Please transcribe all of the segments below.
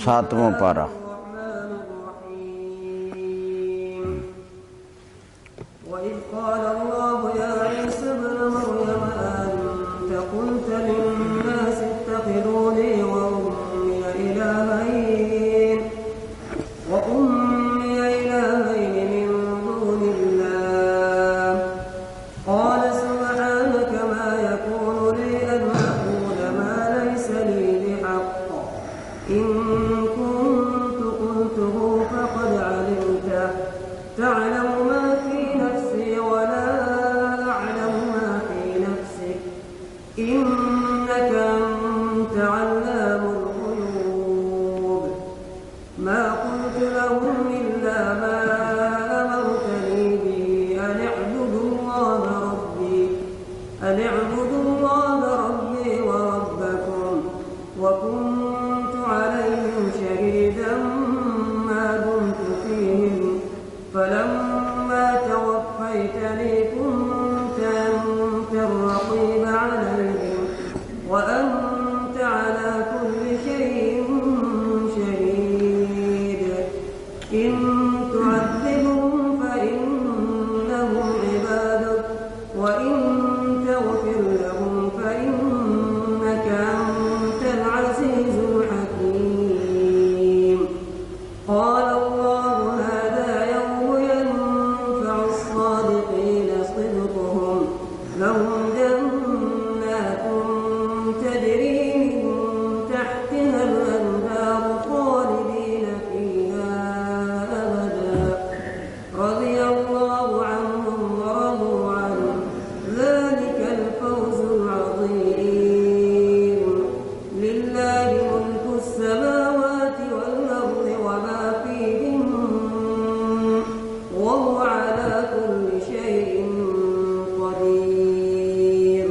ساتواں پارہ۔ وَإِذْ قَالَ اللَّهُ يَا عِيسَى ابْنَ مَرْيَمَ أَأَنْتَ قُلْتَ لِلنَّاسِ اتَّخِذُونِي وَأُمِّيَ إِلَٰهَيْنِ مِن دُونِ اللَّهِ قَالَ سُبْحَانَكَ مَا يَكُونُ لِي أَنْ أَقُولَ مَا لَيْسَ لِي بِحَقٍّ إِن كُنتُ قُلْتُهُ فَقَدْ عَلِمْتَهُ تَعْلَمُ مَا فِي نَفْسِي وَلَا أَعْلَمُ مَا فِي نَفْسِكَ إِنَّكَ أَنْتَ عَلَّامُ الْغُيُوبِ مَا قُلْتُ لَهُمْ إِلَّا مَا أَمَرْتَنِي بِهِ أَنِ اعْبُدُوا اللَّهَ رَبِّي وَرَبَّكُمْ وَكُنتُ عَلَيْهِمْ شَهِيدًا مَا دُمْتُ فِيهِمْ فَلَمَّا تَوَفَّيْتَنِي كُنتَ أَنْتَ الرَّقِيبَ عَلَيْهِمْ وَأَنْتَ عَلَى كُلِّ شَيْءٍ شَهِيدٌ إِن تُعَذِّبْهُمْ فَإِنَّهُمْ عِبَادُكَ وَإِن تَغْفِرْ لَهُمْ فَإِنَّكَ أَنْتَ الْعَزِيزُ الْحَكِيمُ قَالَ اللَّهُ هَٰذَا يَوْمُ يَنفَعُ الصَّادِقِينَ صِدْقُهُمْ لَهُمْ جَنَّاتٌ تَجْرِي مِن تَحْتِهَا الْأَنْهَارُ خَالِدِينَ فِيهَا أَبَدًا رَضِيَ اللَّهُ عَنْهُمْ وَرَضُوا عَنْهُ ذَلِكَ الْفَوْزُ الْعَظِيمُ لِلَّهِ مُلْكُ السَّمَاوَاتِ وَالْأَرْضِ وَمَا فِيهِنَّ وَهُوَ عَلَى كُلِّ شَيْءٍ قَدِيرٌ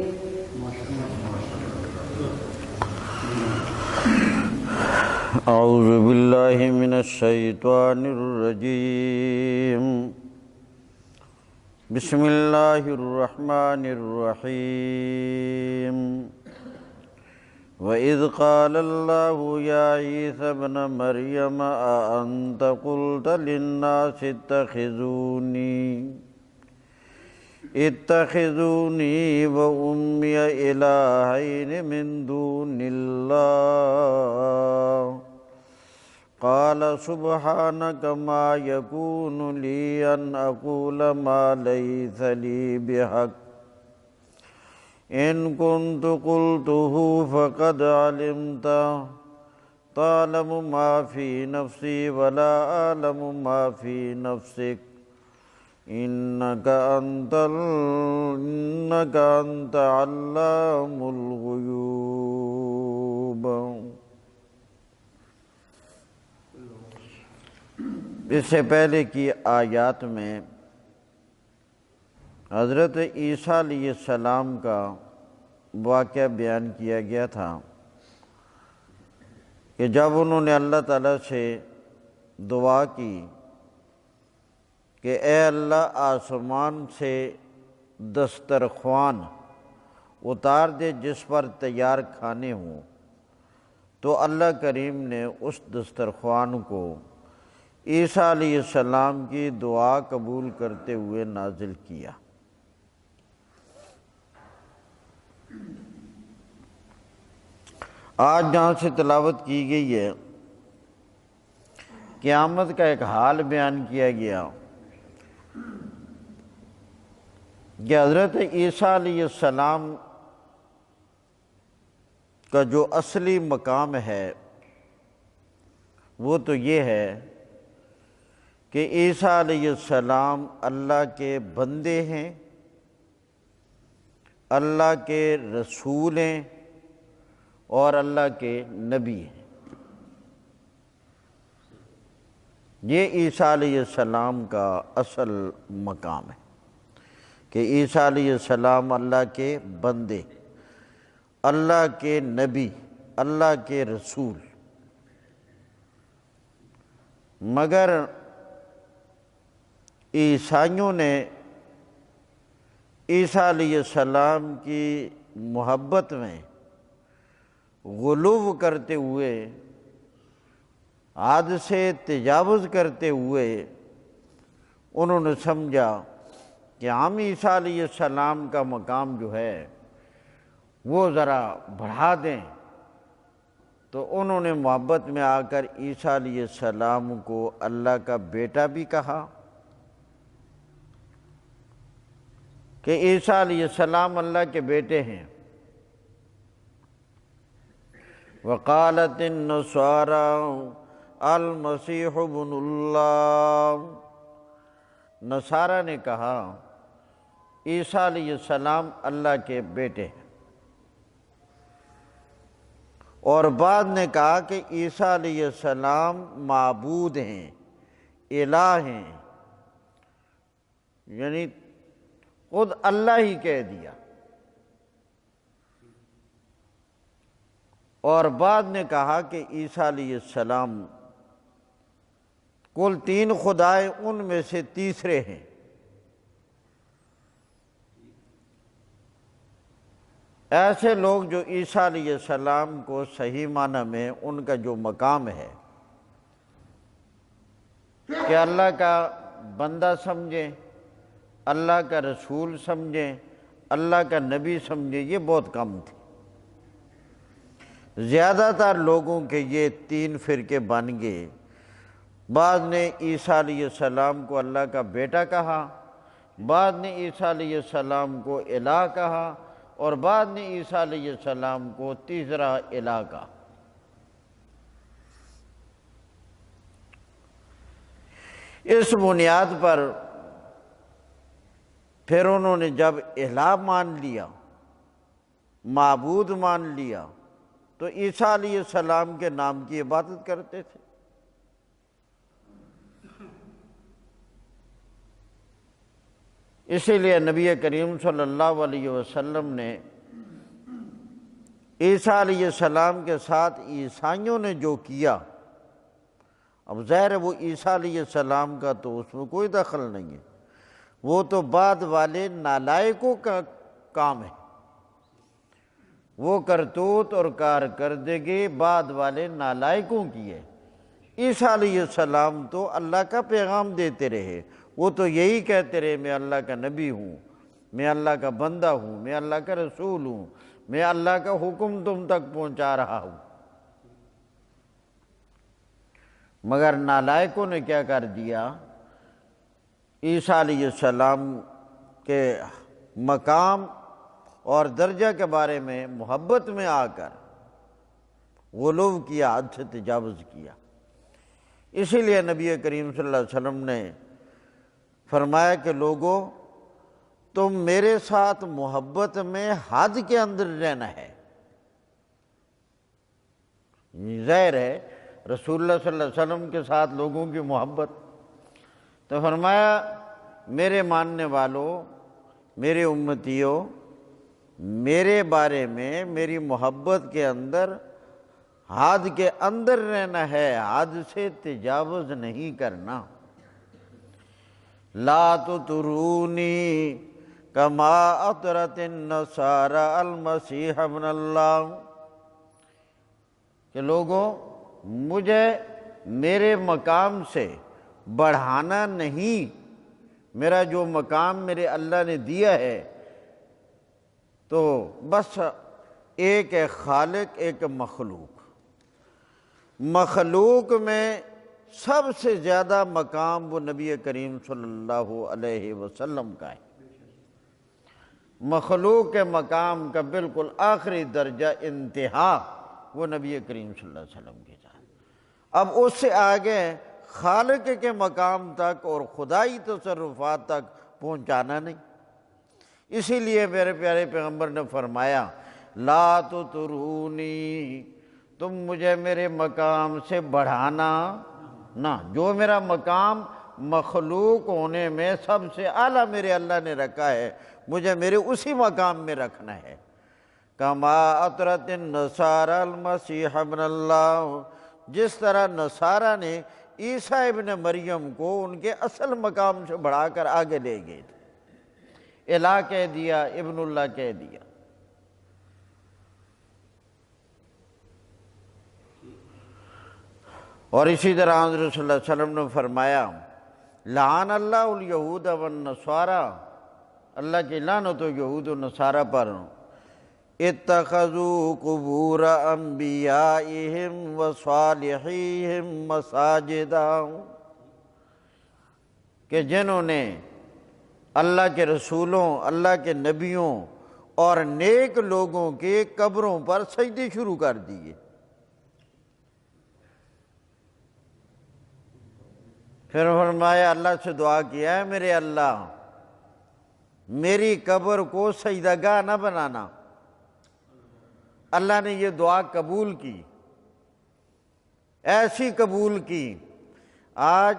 اعوذ باللہ من الشیطان الرجیم بسم اللہ الرحمن الرحیم وَإِذْ قَالَ اللَّهُ يَا عِيسَى ابْنَ مَرْيَمَ أَأَنْتَ قُلْتَ لِلنَّاسِ اتَّخِذُونِي وَأُمِّيَ إِلَٰهَيْنِ مِن دُونِ اللَّهِ قَالَ سُبْحَانَكَ مَا يَكُونُ لِي أَنْ أَقُولَ مَا لَيْسَ لِي بِحَقٍّ إِن كُنتُ قُلْتُهُ فَقَدْ عَلِمْتَهُ تَعْلَمُ مَا فِي نَفْسِي وَلَا أَعْلَمُ مَا فِي نَفْسِكَ إِنَّكَ أَنْتَ عَلَّامُ الْغُيُوبِ۔ اس سے پہلے کی آیات میں حضرت عیسیٰ علیہ السلام کا واقعہ بیان کیا گیا تھا کہ جب انہوں نے اللہ تعالیٰ سے دعا کی کہ اے اللہ آسمان سے دسترخوان اتار دے جس پر تیار کھانے ہوں، تو اللہ کریم نے اس دسترخوان کو عیسیٰ علیہ السلام کی دعا قبول کرتے ہوئے نازل کیا۔ آج جہاں سے تلاوت کی گئی ہے، قیامت کا ایک حال بیان کیا گیا کہ حضرت عیسیٰ علیہ السلام کا جو اصلی مقام ہے وہ تو یہ ہے کہ عیسیٰ علیہ السلام اللہ کے بندے ہیں، اللہ کے رسول ہیں اور اللہ کے نبی ہیں۔ یہ عیسیٰ علیہ السلام کا اصل مقام ہے کہ عیسیٰ علیہ السلام اللہ کے بندے، اللہ کے نبی، اللہ کے رسول۔ مگر عیسائیوں نے عیسیٰ علیہ السلام کی محبت میں غلو کرتے ہوئے حد سے تجاوز کرتے ہوئے انہوں نے سمجھا کہ ہم عیسیٰ علیہ السلام کا مقام جو ہے وہ ذرا بڑھا دیں، تو انہوں نے محبت میں آ کر عیسیٰ علیہ السلام کو اللہ کا بیٹا بھی کہا کہ عیسیٰ علیہ السلام اللہ کے بیٹے ہیں۔ وقالت النصارى المسیح ابن اللہ، نصارہ نے کہا عیسیٰ علیہ السلام اللہ کے بیٹے ہیں، اور بعد نے کہا کہ عیسیٰ علیہ السلام معبود ہیں، الہ ہیں، یعنی خود اللہ ہی کہہ دیا، اور بعد نے کہا کہ عیسیٰ علیہ السلام کل 3 خدائے ان میں سے تیسرے ہیں۔ ایسے لوگ جو عیسیٰ علیہ السلام کو صحیح معنی میں ان کا جو مقام ہے کہ اللہ کا بندہ سمجھیں، اللہ کا رسول سمجھیں، اللہ کا نبی سمجھیں، یہ بہت کم تھے۔ زیادہ تر لوگوں کے یہ 3 فرقے بن گئے۔ بعض نے عیسیٰ علیہ السلام کو اللہ کا بیٹا کہا، بعض نے عیسیٰ علیہ السلام کو الہ کہا، اور بعد نے عیسیٰ علیہ السلام کو تیسرا الہ کہا۔ اس بنیاد پر پھر انہوں نے جب الہ مان لیا، معبود مان لیا، تو عیسیٰ علیہ السلام کے نام کی عبادت کرتے تھے۔ اسی لیے نبی کریم صلی اللہ علیہ وسلم نے عیسیٰ علیہ السلام کے ساتھ عیسائیوں نے جو کیا، اب ظاہر ہے وہ عیسیٰ علیہ السلام کا تو اس میں کوئی دخل نہیں ہے، وہ تو بعد والے نالائقوں کا کام ہے، وہ کرتوت اور کارکردگی بعد والے نالائقوں کی ہے۔ عیسیٰ علیہ السلام تو اللہ کا پیغام دیتے رہے، وہ تو یہی کہتے رہے میں اللہ کا نبی ہوں، میں اللہ کا بندہ ہوں، میں اللہ کا رسول ہوں، میں اللہ کا حکم تم تک پہنچا رہا ہوں۔ مگر نالائقوں نے کیا کر دیا، عیسیٰ علیہ السلام کے مقام اور درجہ کے بارے میں محبت میں آ کر غلو کیا، حد سے تجاوز کیا۔ اسی لیے نبی کریم صلی اللہ علیہ وسلم نے فرمایا کہ لوگوں تم میرے ساتھ محبت میں حد کے اندر رہنا ہے۔ ظاہر ہے رسول اللہ صلی اللہ علیہ وسلم کے ساتھ لوگوں کی محبت، تو فرمایا میرے ماننے والوں، میرے امتیوں، میرے بارے میں میری محبت کے اندر حد کے اندر رہنا ہے، حد سے تجاوز نہیں کرنا۔ لا تطرونی کما اطرت النصارى المسیح ابن اللہ، کہ لوگوں مجھے میرے مقام سے بڑھانا نہیں، میرا جو مقام میرے اللہ نے دیا ہے تو بس ایک ہے خالق، ایک مخلوق، مخلوق میں سب سے زیادہ مقام وہ نبی کریم صلی اللہ علیہ وسلم کا ہے، مخلوق کے مقام کا بالکل آخری درجہ انتہا وہ نبی کریم صلی اللہ علیہ وسلم کے ساتھ، اب اس سے آگے خالق کے مقام تک اور خدائی تصرفات تک پہنچانا نہیں۔ اسی لیے میرے پیارے پیغمبر نے فرمایا لا تطرونی، تم مجھے میرے مقام سے بڑھانا نہ، جو میرا مقام مخلوق ہونے میں سب سے اعلیٰ میرے اللہ نے رکھا ہے، مجھے میرے اسی مقام میں رکھنا ہے۔ کما اطرت النصارى المسیح ابن اللہ، جس طرح نصارہ نے عیسیٰ ابن مریم کو ان کے اصل مقام سے بڑھا کر آگے لے گئے تھے، الہ کہہ دیا، ابن اللہ کہہ دیا۔ اور اسی طرح حضرت صلی اللہ علیہ وسلم نے فرمایا لعن اللہ الیہود والنصارى، اللہ کی لعنت ہو یہود و نصارہ پر، اتخذوا قبور انبیائہم وصالحیہم مساجدا، کہ جنہوں نے اللہ کے رسولوں، اللہ کے نبیوں اور نیک لوگوں کے قبروں پر سجدے شروع کر دیے۔ پھر فرمایا اللہ سے دعا کیا ہے میرے اللہ میری قبر کو سجدہ گاہ نہ بنانا۔ اللہ نے یہ دعا قبول کی، ایسی قبول کی۔ آج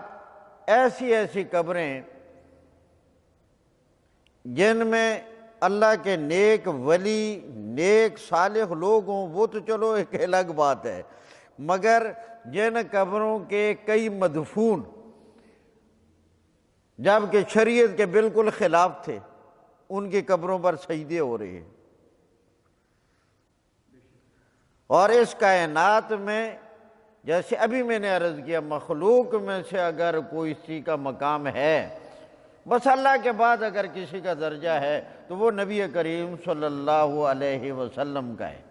ایسی ایسی قبریں جن میں اللہ کے نیک ولی، نیک صالح لوگ ہوں، وہ تو چلو ایک الگ بات ہے، مگر جن قبروں کے کئی مدفون جبکہ شریعت کے بالکل خلاف تھے، ان کی قبروں پر سجدے ہو رہے ہیں۔ اور اس کائنات میں جیسے ابھی میں نے عرض کیا، مخلوق میں سے اگر کوئی کسی کا مقام ہے، بس اللہ کے بعد اگر کسی کا درجہ ہے تو وہ نبی کریم صلی اللہ علیہ وسلم کا ہے۔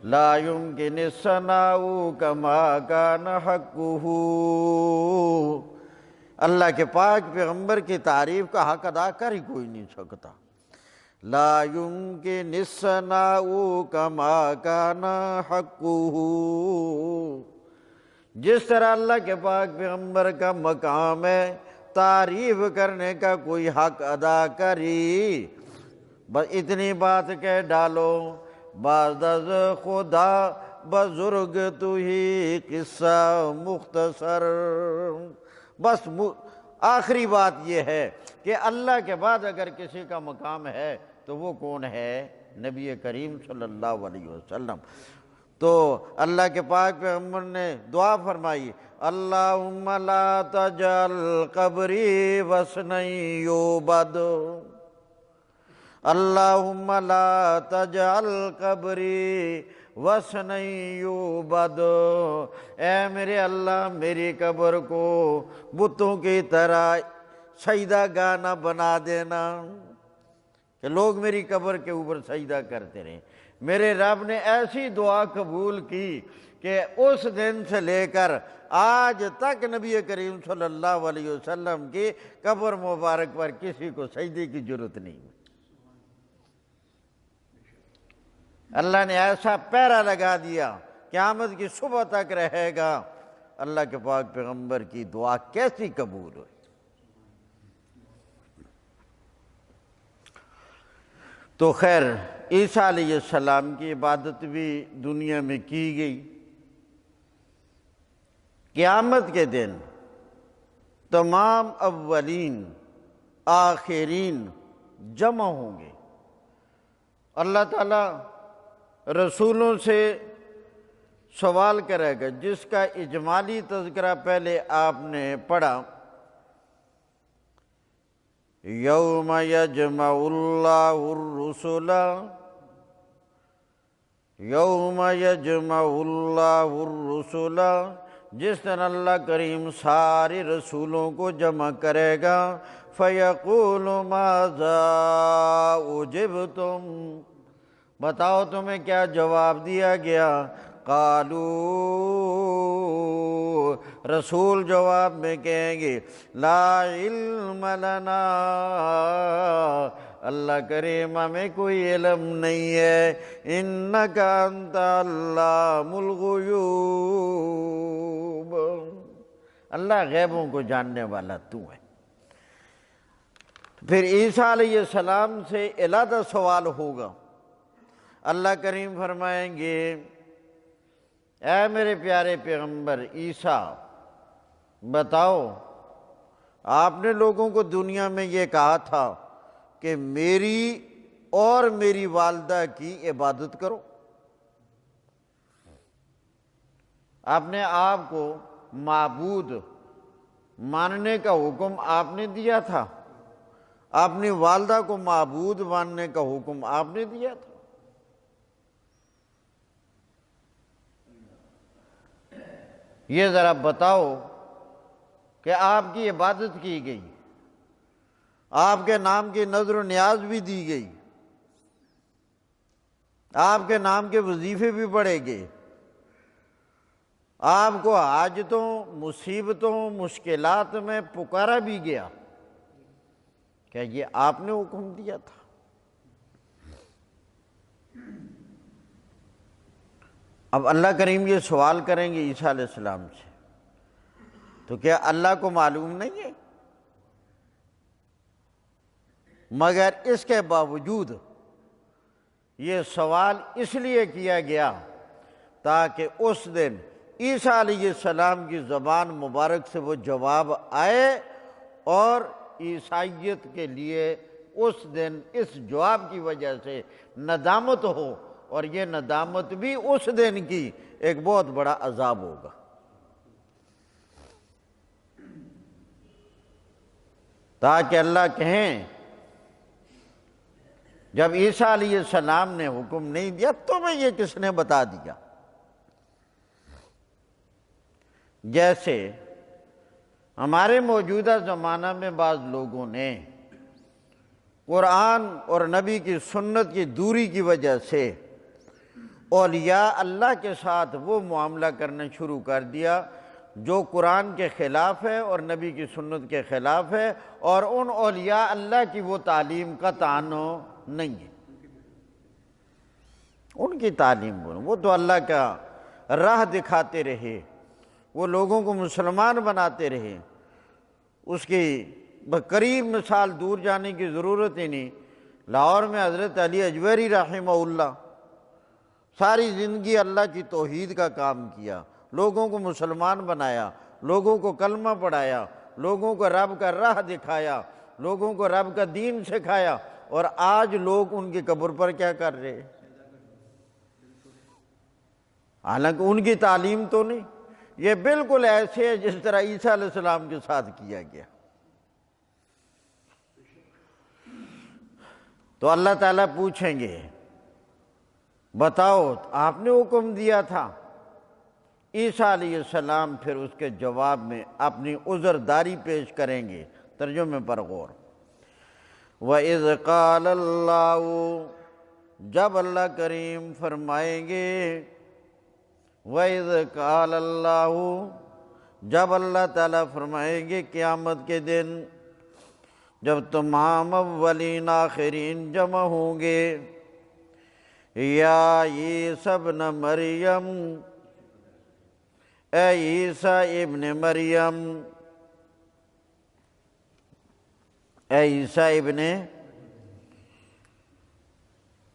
لا يمكن الثناء كما كان حقه، اللہ کے پاک پیغمبر کی تعریف کا حق ادا کر ہی کوئی نہیں سکتا۔ لا يمكن الثناء كما كان حقه، جس طرح اللہ کے پاک پیغمبر کا مقام ہے تعریف کرنے کا کوئی حق ادا کری، بس اتنی بات کہہ ڈالو، بعد از خدا بزرگ تو ہی قصہ مختصر۔ بس آخری بات یہ ہے کہ اللہ کے بعد اگر کسی کا مقام ہے تو وہ کون ہے؟ نبی کریم صلی اللہ علیہ وسلم۔ تو اللہ کے پاک پیغمبر نے دعا فرمائی، اللہم لا تجعل قبری وثنا یعبد، اللہم لا تجعل قبری وثنا یعبد، اے میرے اللہ میری قبر کو بتوں کی طرح سجدہ گاہ نہ بنا دینا کہ لوگ میری قبر کے اوپر سجدہ کرتے رہیں۔ میرے رب نے ایسی دعا قبول کی کہ اس دن سے لے کر آج تک نبی کریم صلی اللہ علیہ وسلم کی قبر مبارک پر کسی کو سجدے کی ضرورت نہیں۔ اللہ نے ایسا پہرا لگا دیا، قیامت کی صبح تک رہے گا۔ اللہ کے پاک پیغمبر کی دعا کیسی قبول ہوئی۔ تو خیر عیسیٰ علیہ السلام کی عبادت بھی دنیا میں کی گئی۔ قیامت کے دن تمام اولین آخرین جمع ہوں گے۔ اللہ تعالیٰ رسولوں سے سوال کرے گا، جس کا اجمالی تذکرہ پہلے آپ نے پڑھا، یوم یجمع اللہ الرسل، یوم یجمع اللہ الرسل، جس دن اللہ کریم سارے رسولوں کو جمع کرے گا، فیقول ماذا اجبتم، بتاؤ تمہیں کیا جواب دیا گیا؟ قالوا، رسول جواب میں کہیں گے، لا علم لنا، اللہ کریم ہمیں کوئی علم نہیں ہے، انک انت علام الغیوب، اللہ غیبوں کو جاننے والا تو ہے۔ پھر عیسیٰ علیہ السلام سے علیحدہ سوال ہوگا۔ اللہ کریم فرمائیں گے، اے میرے پیارے پیغمبر عیسیٰ، بتاؤ آپ نے لوگوں کو دنیا میں یہ کہا تھا کہ میری اور میری والدہ کی عبادت کرو، آپ نے آپ کو معبود ماننے کا حکم آپ نے دیا تھا، اپنی والدہ کو معبود ماننے کا حکم آپ نے دیا تھا۔ یہ ذرا بتاؤ کہ آپ کی عبادت کی گئی، آپ کے نام کی نذر و نیاز بھی دی گئی، آپ کے نام کے وظیفے بھی پڑھے گئے، آپ کو حاجتوں، مصیبتوں، مشکلات میں پکارا بھی گیا، کیا یہ آپ نے حکم دیا تھا؟ اب اللہ کریم یہ سوال کریں گے عیسیٰ علیہ السلام سے، تو کیا اللہ کو معلوم نہیں ہے؟ مگر اس کے باوجود یہ سوال اس لیے کیا گیا تاکہ اس دن عیسیٰ علیہ السلام کی زبان مبارک سے وہ جواب آئے، اور عیسائیت کے لیے اس دن اس جواب کی وجہ سے ندامت ہو، اور یہ ندامت بھی اس دن کی ایک بہت بڑا عذاب ہوگا۔ تاکہ اللہ کہیں جب عیسیٰ علیہ السلام نے حکم نہیں دیا تمہیں یہ کس نے بتا دیا؟ جیسے ہمارے موجودہ زمانہ میں بعض لوگوں نے قرآن اور نبی کی سنت کی دوری کی وجہ سے اولیاء اللہ کے ساتھ وہ معاملہ کرنا شروع کر دیا جو قرآن کے خلاف ہے اور نبی کی سنت کے خلاف ہے، اور ان اولیاء اللہ کی وہ تعلیم کا تعانق نہیں ہے۔ ان کی تعلیم وہ تو اللہ کا راہ دکھاتے رہے، وہ لوگوں کو مسلمان بناتے رہے، اس کی قریب مثال دور جانے کی ضرورت ہی نہیں۔ لاہور میں حضرت علی اجویری رحمہ اللہ ساری زندگی اللہ کی توحید کا کام کیا، لوگوں کو مسلمان بنایا، لوگوں کو کلمہ پڑھایا، لوگوں کو رب کا راہ دکھایا، لوگوں کو رب کا دین سکھایا، اور آج لوگ ان کی قبر پر کیا کر رہے ہیں؟ حالانکہ ان کی تعلیم تو نہیں، یہ بالکل ایسے ہے جس طرح عیسیٰ علیہ السلام کے ساتھ کیا گیا۔ تو اللہ تعالیٰ پوچھیں گے بتاؤ آپ نے حکم دیا تھا؟ عیسیٰ علیہ السلام پھر اس کے جواب میں اپنی عذرداری پیش کریں گے۔ ترجمے پر غور۔ وَإِذْ قَالَ اللَّهُ، جب اللہ کریم فرمائیں گے، وَإِذْ قَالَ اللَّهُ، جب اللہ تعالیٰ فرمائیں گے قیامت کے دن جب تمام اولین آخرین جمع ہوں گے، یا عیسیٰ ابن مریم، اے عیسیٰ ابن مریم، اے عیسیٰ ابن،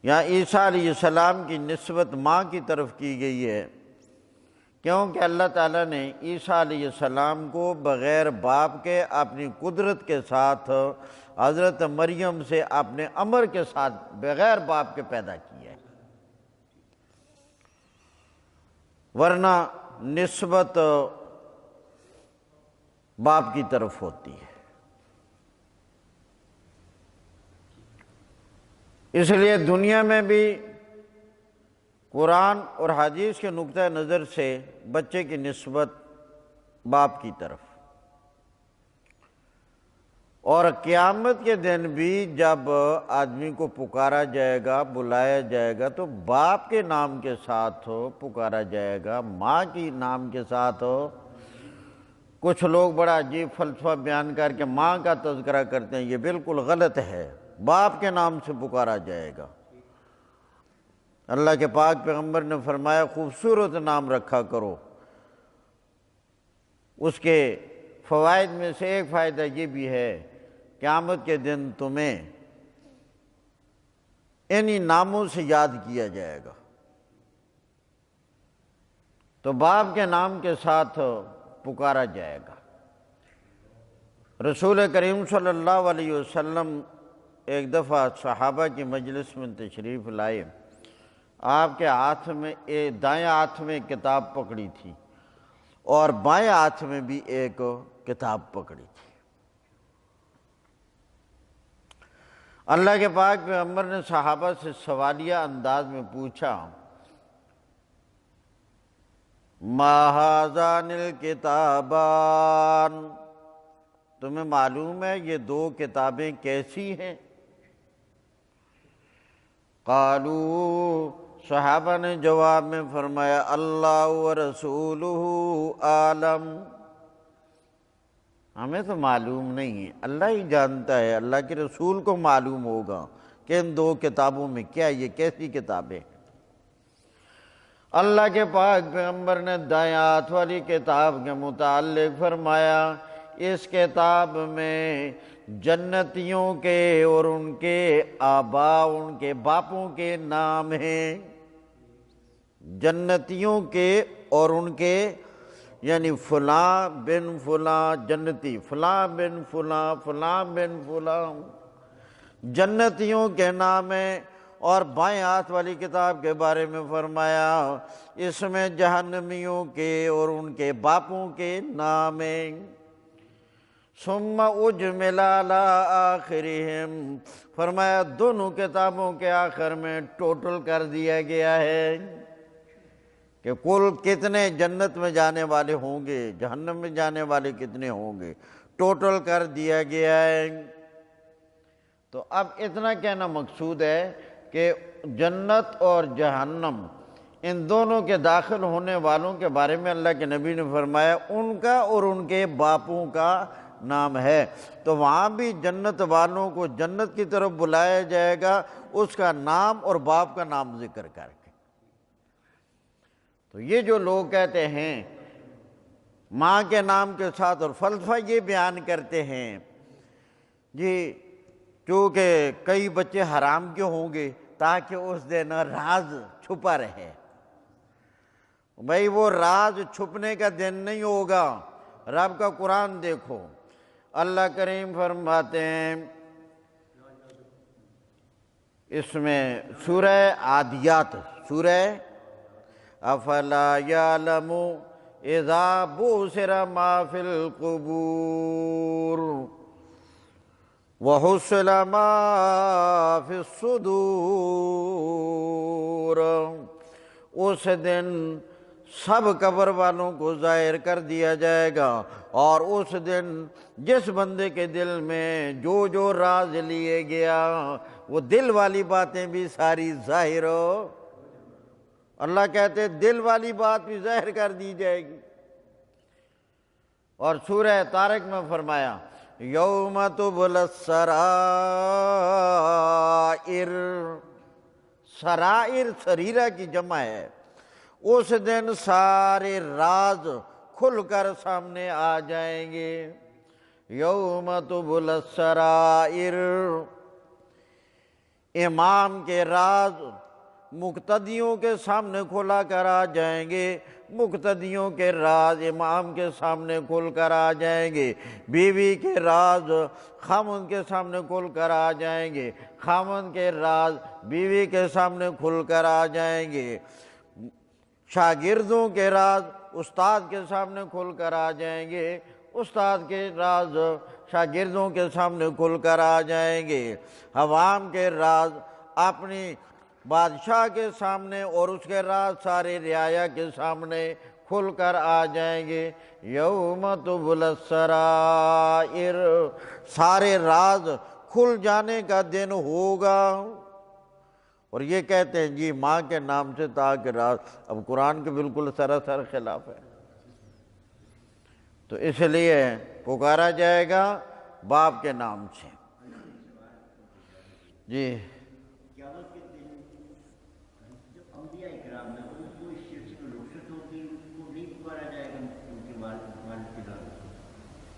یہاں عیسیٰ علیہ السلام کی نسبت ماں کی طرف کی گئی ہے، کیونکہ اللہ تعالیٰ نے عیسیٰ علیہ السلام کو بغیر باپ کے اپنی قدرت کے ساتھ حضرت مریم سے اپنے امر کے ساتھ بغیر باپ کے پیدا کیا ہے، ورنہ نسبت باپ کی طرف ہوتی ہے۔ اس لیے دنیا میں بھی قرآن اور حدیث کے نقطہ نظر سے بچے کی نسبت باپ کی طرف، اور قیامت کے دن بھی جب آدمی کو پکارا جائے گا، بلایا جائے گا، تو باپ کے نام کے ساتھ پکارا جائے گا، ماں کی نام کے ساتھ۔ کچھ لوگ بڑا عجیب فلسفہ بیان کر کے ماں کا تذکرہ کرتے ہیں، یہ بالکل غلط ہے، باپ کے نام سے پکارا جائے گا۔ اللہ کے پاک پیغمبر نے فرمایا خوبصورت نام رکھا کرو۔ اس کے فوائد میں سے ایک فائدہ یہ بھی ہے قیامت کے دن تمہیں انہی ناموں سے یاد کیا جائے گا۔ تو باپ کے نام کے ساتھ پکارا جائے گا۔ رسول کریم صلی اللہ علیہ وسلم ایک دفعہ صحابہ کی مجلس میں تشریف لائے، آپ کے ہاتھ میں دائیں ہاتھ میں ایک کتاب پکڑی تھی اور بائیں ہاتھ میں بھی ایک کتاب پکڑی تھی۔ اللہ کے پاک پیغمبر نے صحابہ سے سوالیہ انداز میں پوچھا، ما ھذان الکتابان، تمہیں معلوم ہے یہ دو کتابیں کیسی ہیں؟ قالو، صحابہ نے جواب میں فرمایا اللہ ورسولہ عالم، ہمیں تو معلوم نہیں ہے، اللہ ہی جانتا ہے، اللہ کے رسول کو معلوم ہوگا کہ ان دو کتابوں میں کیا، یہ کیسی کتابیں۔ اللہ کے پاک پیغمبر نے دائیں ہاتھ والی کتاب کے متعلق فرمایا اس کتاب میں جنتیوں کے اور ان کے آباء، ان کے باپوں کے نام ہیں، جنتیوں کے اور ان کے، یعنی فلاں بن فلاں جنتی، فلاں بن فلاں، فلاں بن فلاں، جنتیوں کے نام ہیں۔ اور بائیں ہاتھ والی کتاب کے بارے میں فرمایا اس میں جہنمیوں کے اور ان کے باپوں کے نام ہیں۔ ثم اجمل علی آخرہم، فرمایا دونوں کتابوں کے آخر میں ٹوٹل کر دیا گیا ہے کہ کل کتنے جنت میں جانے والے ہوں گے، جہنم میں جانے والے کتنے ہوں گے، ٹوٹل کر دیا گیا ہے۔ تو اب اتنا کہنا مقصود ہے کہ جنت اور جہنم ان دونوں کے داخل ہونے والوں کے بارے میں اللہ کے نبی نے فرمایا ان کا اور ان کے باپوں کا نام ہے۔ تو وہاں بھی جنت والوں کو جنت کی طرف بلایا جائے گا اس کا نام اور باپ کا نام ذکر کر کے۔ تو یہ جو لوگ کہتے ہیں ماں کے نام کے ساتھ، اور فلسفہ یہ بیان کرتے ہیں جی چونکہ کئی بچے حرام کے ہوں گے تاکہ اس دن راز چھپا رہے۔ بھائی وہ راز چھپنے کا دن نہیں ہوگا، رب کا قرآن دیکھو، اللہ کریم فرماتے ہیں اس میں سورہ عادیات، سورہ افلا یعلم اذا بُعْثِرَ ما فی القبور وحصل ما فی الصدور، اس دن سب قبر والوں کو ظاہر کر دیا جائے گا، اور اس دن جس بندے کے دل میں جو جو راز لیے گیا وہ دل والی باتیں بھی ساری ظاہر ہو، اللہ کہتے دل والی بات بھی ظاہر کر دی جائے گی۔ اور سورہ طارق میں فرمایا یوم تبلی السرائر، سرائر سریرہ کی جمع ہے، اس دن سارے راز کھل کر سامنے آ جائیں گے۔ یوم تبلی السرائر، امام کے راز مقتدیوں کے سامنے کھلا کر آ جائیں گے، مقتدیوں کے راز امام کے سامنے کھل کر آ جائیں گے، بیوی کے راز خاوند کے سامنے کھل کر آ جائیں گے، خاوند کے راز بیوی کے سامنے کھل کر آ جائیں گے، شاگردوں کے راز استاد کے سامنے کھل کر آ جائیں گے، استاد کے راز شاگردوں کے سامنے کھل کر آ جائیں گے، عوام کے راز اپنی بادشاہ کے سامنے اور اس کے راز سارے رعایا کے سامنے کھل کر آ جائیں گے۔ یوم تبلی السرائر، سارے راز کھل جانے کا دن ہوگا۔ اور یہ کہتے ہیں جی ماں کے نام سے تاکہ راز، اب قرآن کے بالکل سراسر خلاف ہے۔ تو اس لیے پکارا جائے گا باپ کے نام سے۔ جی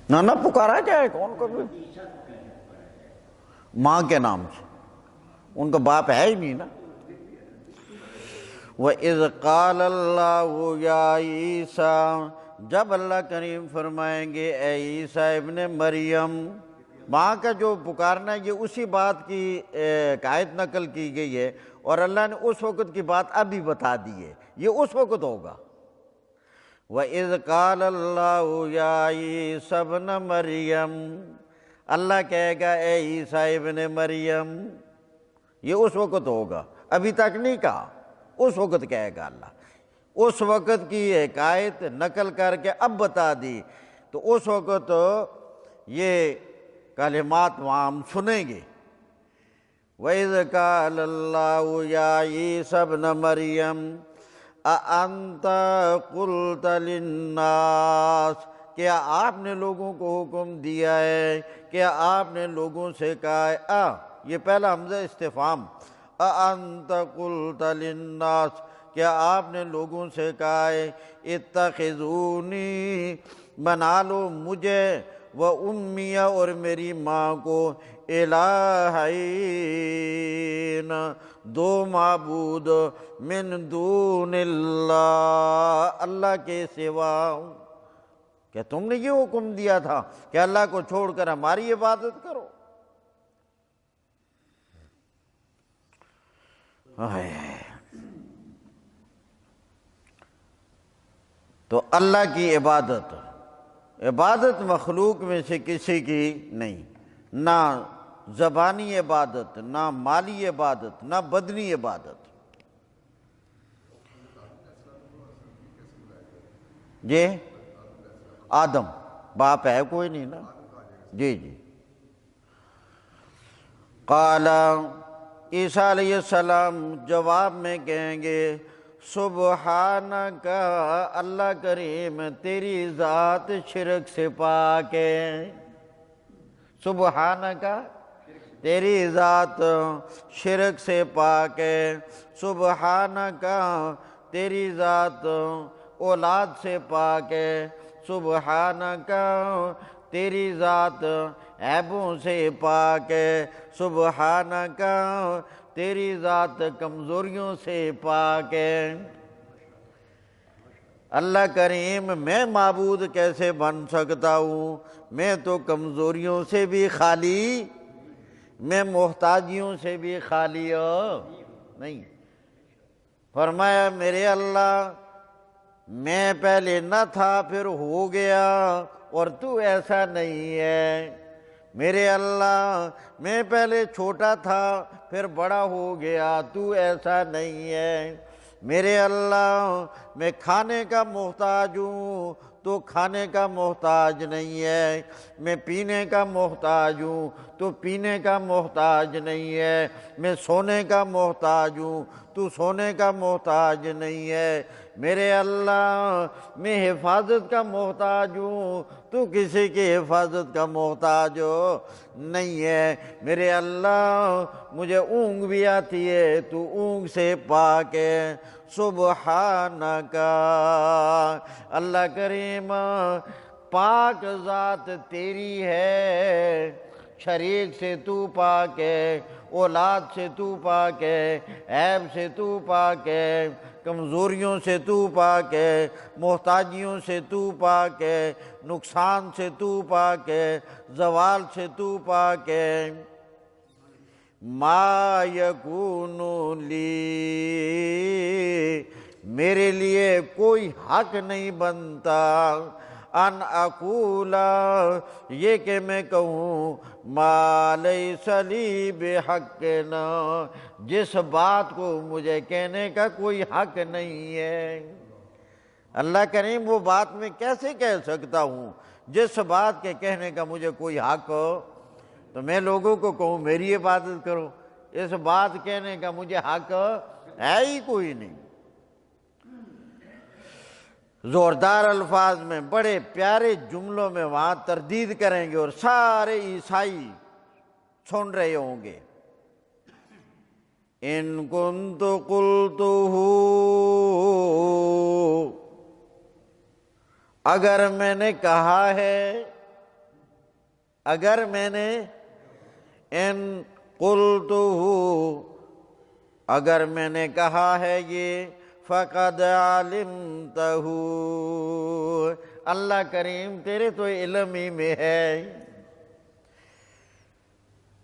نہ پکارا جائے گا ان کو بھی ماں کے نام سے، ان کا باپ ہے ہی نہیں نا۔ وَإِذْ قَالَ اللَّهُ يَا عِيسَىٰ، جب اللہ کریم فرمائیں گے اے عیسیٰ ابن مریم، ماں کا جو پکارنا ہے یہ اسی بات کی آیت نقل کی گئی ہے، اور اللہ نے اس وقت کی بات ابھی بتا دی ہے، یہ اس وقت ہوگا۔ وَإِذْ قَالَ اللَّهُ يَا عِيسَىٰ ابْنَ مَرْيَمَ، اللہ کہے گا اے عیسیٰ ابن مریم، یہ اس وقت ہوگا، ابھی تک نہیں کہا، اس وقت کہے گا اللہ۔ اس وقت کی ایک آیت نقل کر کے اب بتا دی، تو اس وقت یہ کلمات وہاں ہم سنیں گے۔ وَإِذْ قَالَ اللَّهُ يَا عِيسَى ابْنَ مَرْيَمَ أَأَنْتَ قُلْتَ لِلنَّاسِ، کیا آپ نے لوگوں کو حکم دیا ہے، کیا آپ نے لوگوں سے کہا ہے، یہ پہلا حمزہ استفہام، أَأَنْتَ قُلْتَ لِلنَّاسِ، کیا آپ نے لوگوں سے کہا ہے اتخذونی، بنا لو مجھے، و امیہ اور میری ماں کو، الہین دو معبود، من دون اللہ اللہ کے سوا۔ کیا تم نے یہ حکم دیا تھا کہ اللہ کو چھوڑ کر ہماری عبادت کرو؟ تو اللہ کی عبادت مخلوق میں سے کسی کی نہیں، نہ زبانی عبادت، نہ مالی عبادت، نہ بدنی عبادت۔ جی آدم باپ ہے کوئی نہیں نا، جی جی۔ قال عیسیٰ علیہ السلام جواب میں کہیں گے سبحانک، اللہ کریم تیری ذات شرک سے پاک ہے، سبحانک تیری ذات شرک سے پاک ہے، سبحانک تیری ذات اولاد سے پاک ہے، سبحانک تیری ذات عیبوں سے پاک ہے، سبحانک تیری ذات کمزوریوں سے پاک ہے۔ اللہ کریم میں معبود کیسے بن سکتا ہوں؟ میں تو کمزوریوں سے بھی خالی، میں محتاجیوں سے بھی خالی نہیں۔ فرمایا میرے اللہ میں پہلے نہ تھا پھر ہو گیا، اور تو ایسا نہیں ہے۔ میرے اللہ میں پہلے چھوٹا تھا پھر بڑا ہو گیا، تو ایسا نہیں ہے۔ میرے اللہ میں کھانے کا محتاج ہوں، تو کھانے کا محتاج نہیں ہے۔ میں پینے کا محتاج ہوں، تو پینے کا محتاج نہیں ہے۔ میں سونے کا محتاج ہوں، تو سونے کا محتاج نہیں ہے۔ میرے اللہ میں حفاظت کا محتاج ہوں، تو کسی کی حفاظت کا محتاج نہیں ہے۔ میرے اللہ مجھے اونگ بھی آتی ہے، تو اونگ سے پاک ہے، سبحانک اللہ کریم پاک ذات تیری ہے، شریک سے تو پاک ہے، اولاد سے تو پاک ہے، عیب سے تو پاک ہے، کمزوریوں سے تو پاک ہے، محتاجیوں سے تو پاک ہے، نقصان سے تو پاک ہے، زوال سے تو پاک ہے۔ ما یکون لی، میرے لیے کوئی حق نہیں بنتا، ان اقولا یہ کہ میں کہوں، ما لیس لی بحق، جس بات کو مجھے کہنے کا کوئی حق نہیں ہے۔ اللہ کریم وہ بات میں کیسے کہہ سکتا ہوں جس بات کے کہنے کا مجھے کوئی حق ہو؟ تو میں لوگوں کو کہوں میری عبادت کرو، اس بات کہنے کا مجھے حق ہے ہی کوئی نہیں۔ زوردار الفاظ میں بڑے پیارے جملوں میں وہاں تردید کریں گے، اور سارے عیسائی سن رہے ہوں گے۔ ان کنت قلتہ، اگر میں نے کہا ہے، اگر میں نے، ان قلتہ اگر میں نے کہا ہے یہ، فقد علمتہ اللہ کریم تیرے تو علم ہی میں ہے،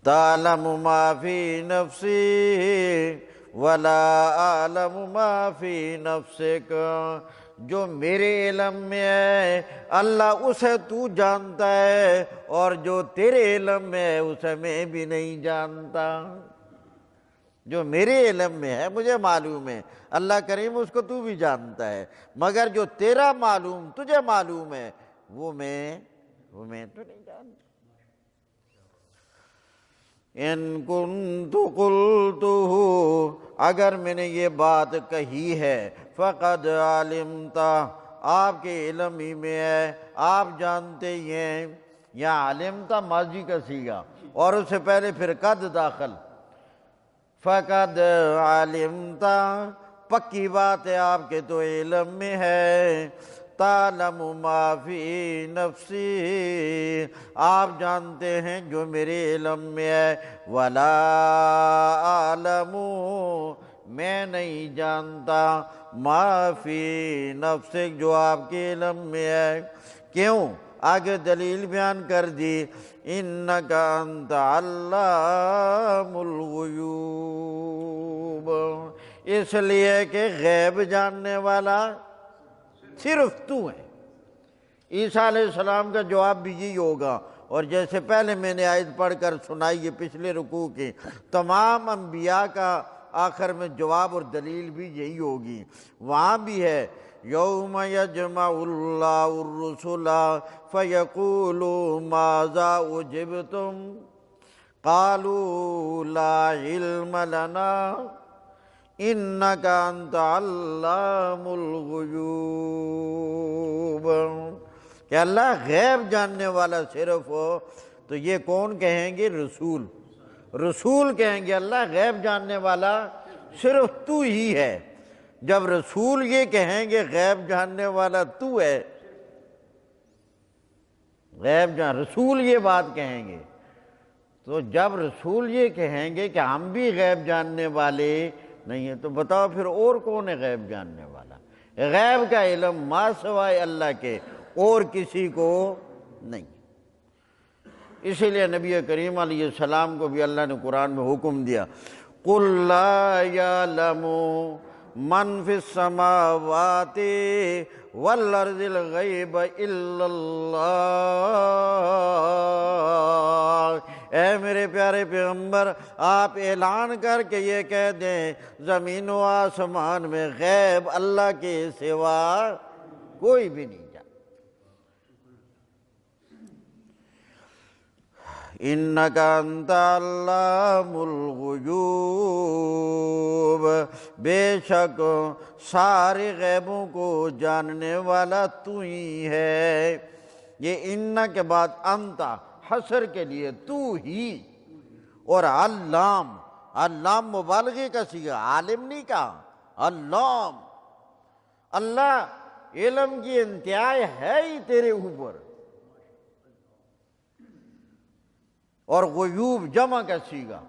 تعلم ما فی نفسی ولا اعلم ما فی نفسک، جو میرے علم میں ہے اللہ اسے تو جانتا ہے، اور جو تیرے علم میں ہے اسے میں بھی نہیں جانتا۔ جو میرے علم میں ہے مجھے معلوم ہے، اللہ کریم اس کو تو بھی جانتا ہے، مگر جو تیرا معلوم تجھے معلوم ہے وہ میں تو نہیں جانتا۔ ان کنت قلتہ، اگر میں نے یہ بات کہی ہے، فقد علمت، آپ کے علم ہی میں ہے، آپ جانتے ہی ہیں۔ یا علمت ماضی کا صیغہ اور اس سے پہلے پھر قد داخل، فقد علمت، پکی بات ہے آپ کے تو علم میں ہے، تعلم ما فی نفسی، آپ جانتے ہیں جو میرے علم میں ہے، ولا اعلم، میں نہیں جانتا، ما فی نفسک، جو آپ کے علم میں ہے۔ کیوں؟ آگے دلیل بیان کر دی، انک انت علام الغیوب، اس لیے کہ غیب جاننے والا صرف تو ہے۔ عیسیٰ علیہ السلام کا جواب بھی یہی ہوگا، اور جیسے پہلے میں نے آیت پڑھ کر سنائی ہے پچھلے رکوع کی، تمام انبیاء کا آخر میں جواب اور دلیل بھی یہی ہوگی۔ وہاں بھی ہے یوم یجمع اللہ الرسل فیقول ماذا اجبتم قالوا لا علم لنا انک انت علام الغیوب، کہ اللہ غیب جاننے والا صرف ہو، تو یہ کون کہیں گے؟ رسول کہیں گے اللہ غیب جاننے والا صرف تو ہی ہے۔ جب رسول یہ کہیں گے غیب جاننے والا تو ہے، رسول یہ بات کہیں گے، تو جب رسول یہ کہیں گے کہ ہم بھی غیب جاننے والے نہیں ہیں، تو بتاؤ پھر اور کون ہے غیب جاننے والا؟ غیب کا علم ما سوائے اللہ کے اور کسی کو نہیں۔ اسی لیے نبی کریم علیہ السلام کو بھی اللہ نے قرآن میں حکم دیا، قُلْ لَا يَعْلَمُ مَنْ فِي السَّمَاوَاتِ وَالْأَرْضِ الْغَيْبَ إِلَّا اللَّهُ، اے میرے پیارے پیغمبر آپ اعلان کر کے یہ کہہ دیں زمین و آسمان میں غیب اللہ کے سوا کوئی بھی نہیں جانتا۔ انک انت علام الغیوب، بے شک سارے غیبوں کو جاننے والا تو ہی ہے۔ یہ ان کے بعد انت حصر کے لیے تو ہی، اور علام مبالغے کا صیغہ، عالم نہیں کہا، علام، اللہ علم کی انتہا ہے ہی تیرے اوپر، اور غیوب جمع کا صیغہ،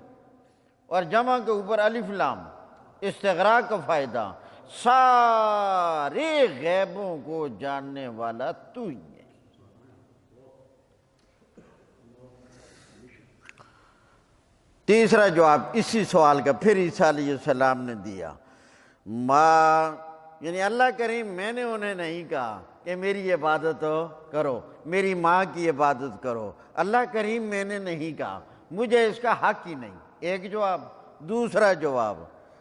اور جمع کے اوپر الف لام استغراق کا فائدہ، سارے غیبوں کو جاننے والا تو ہی ہے۔ تیسرا جواب اسی سوال کا پھر عیسیٰ علیہ السلام نے دیا، یعنی اللہ کریم میں نے انہیں نہیں کہا کہ میری عبادت کرو، میری ماں کی عبادت کرو، اللہ کریم میں نے نہیں کہا، مجھے اس کا حق ہی نہیں، ایک جواب۔ دوسرا جواب،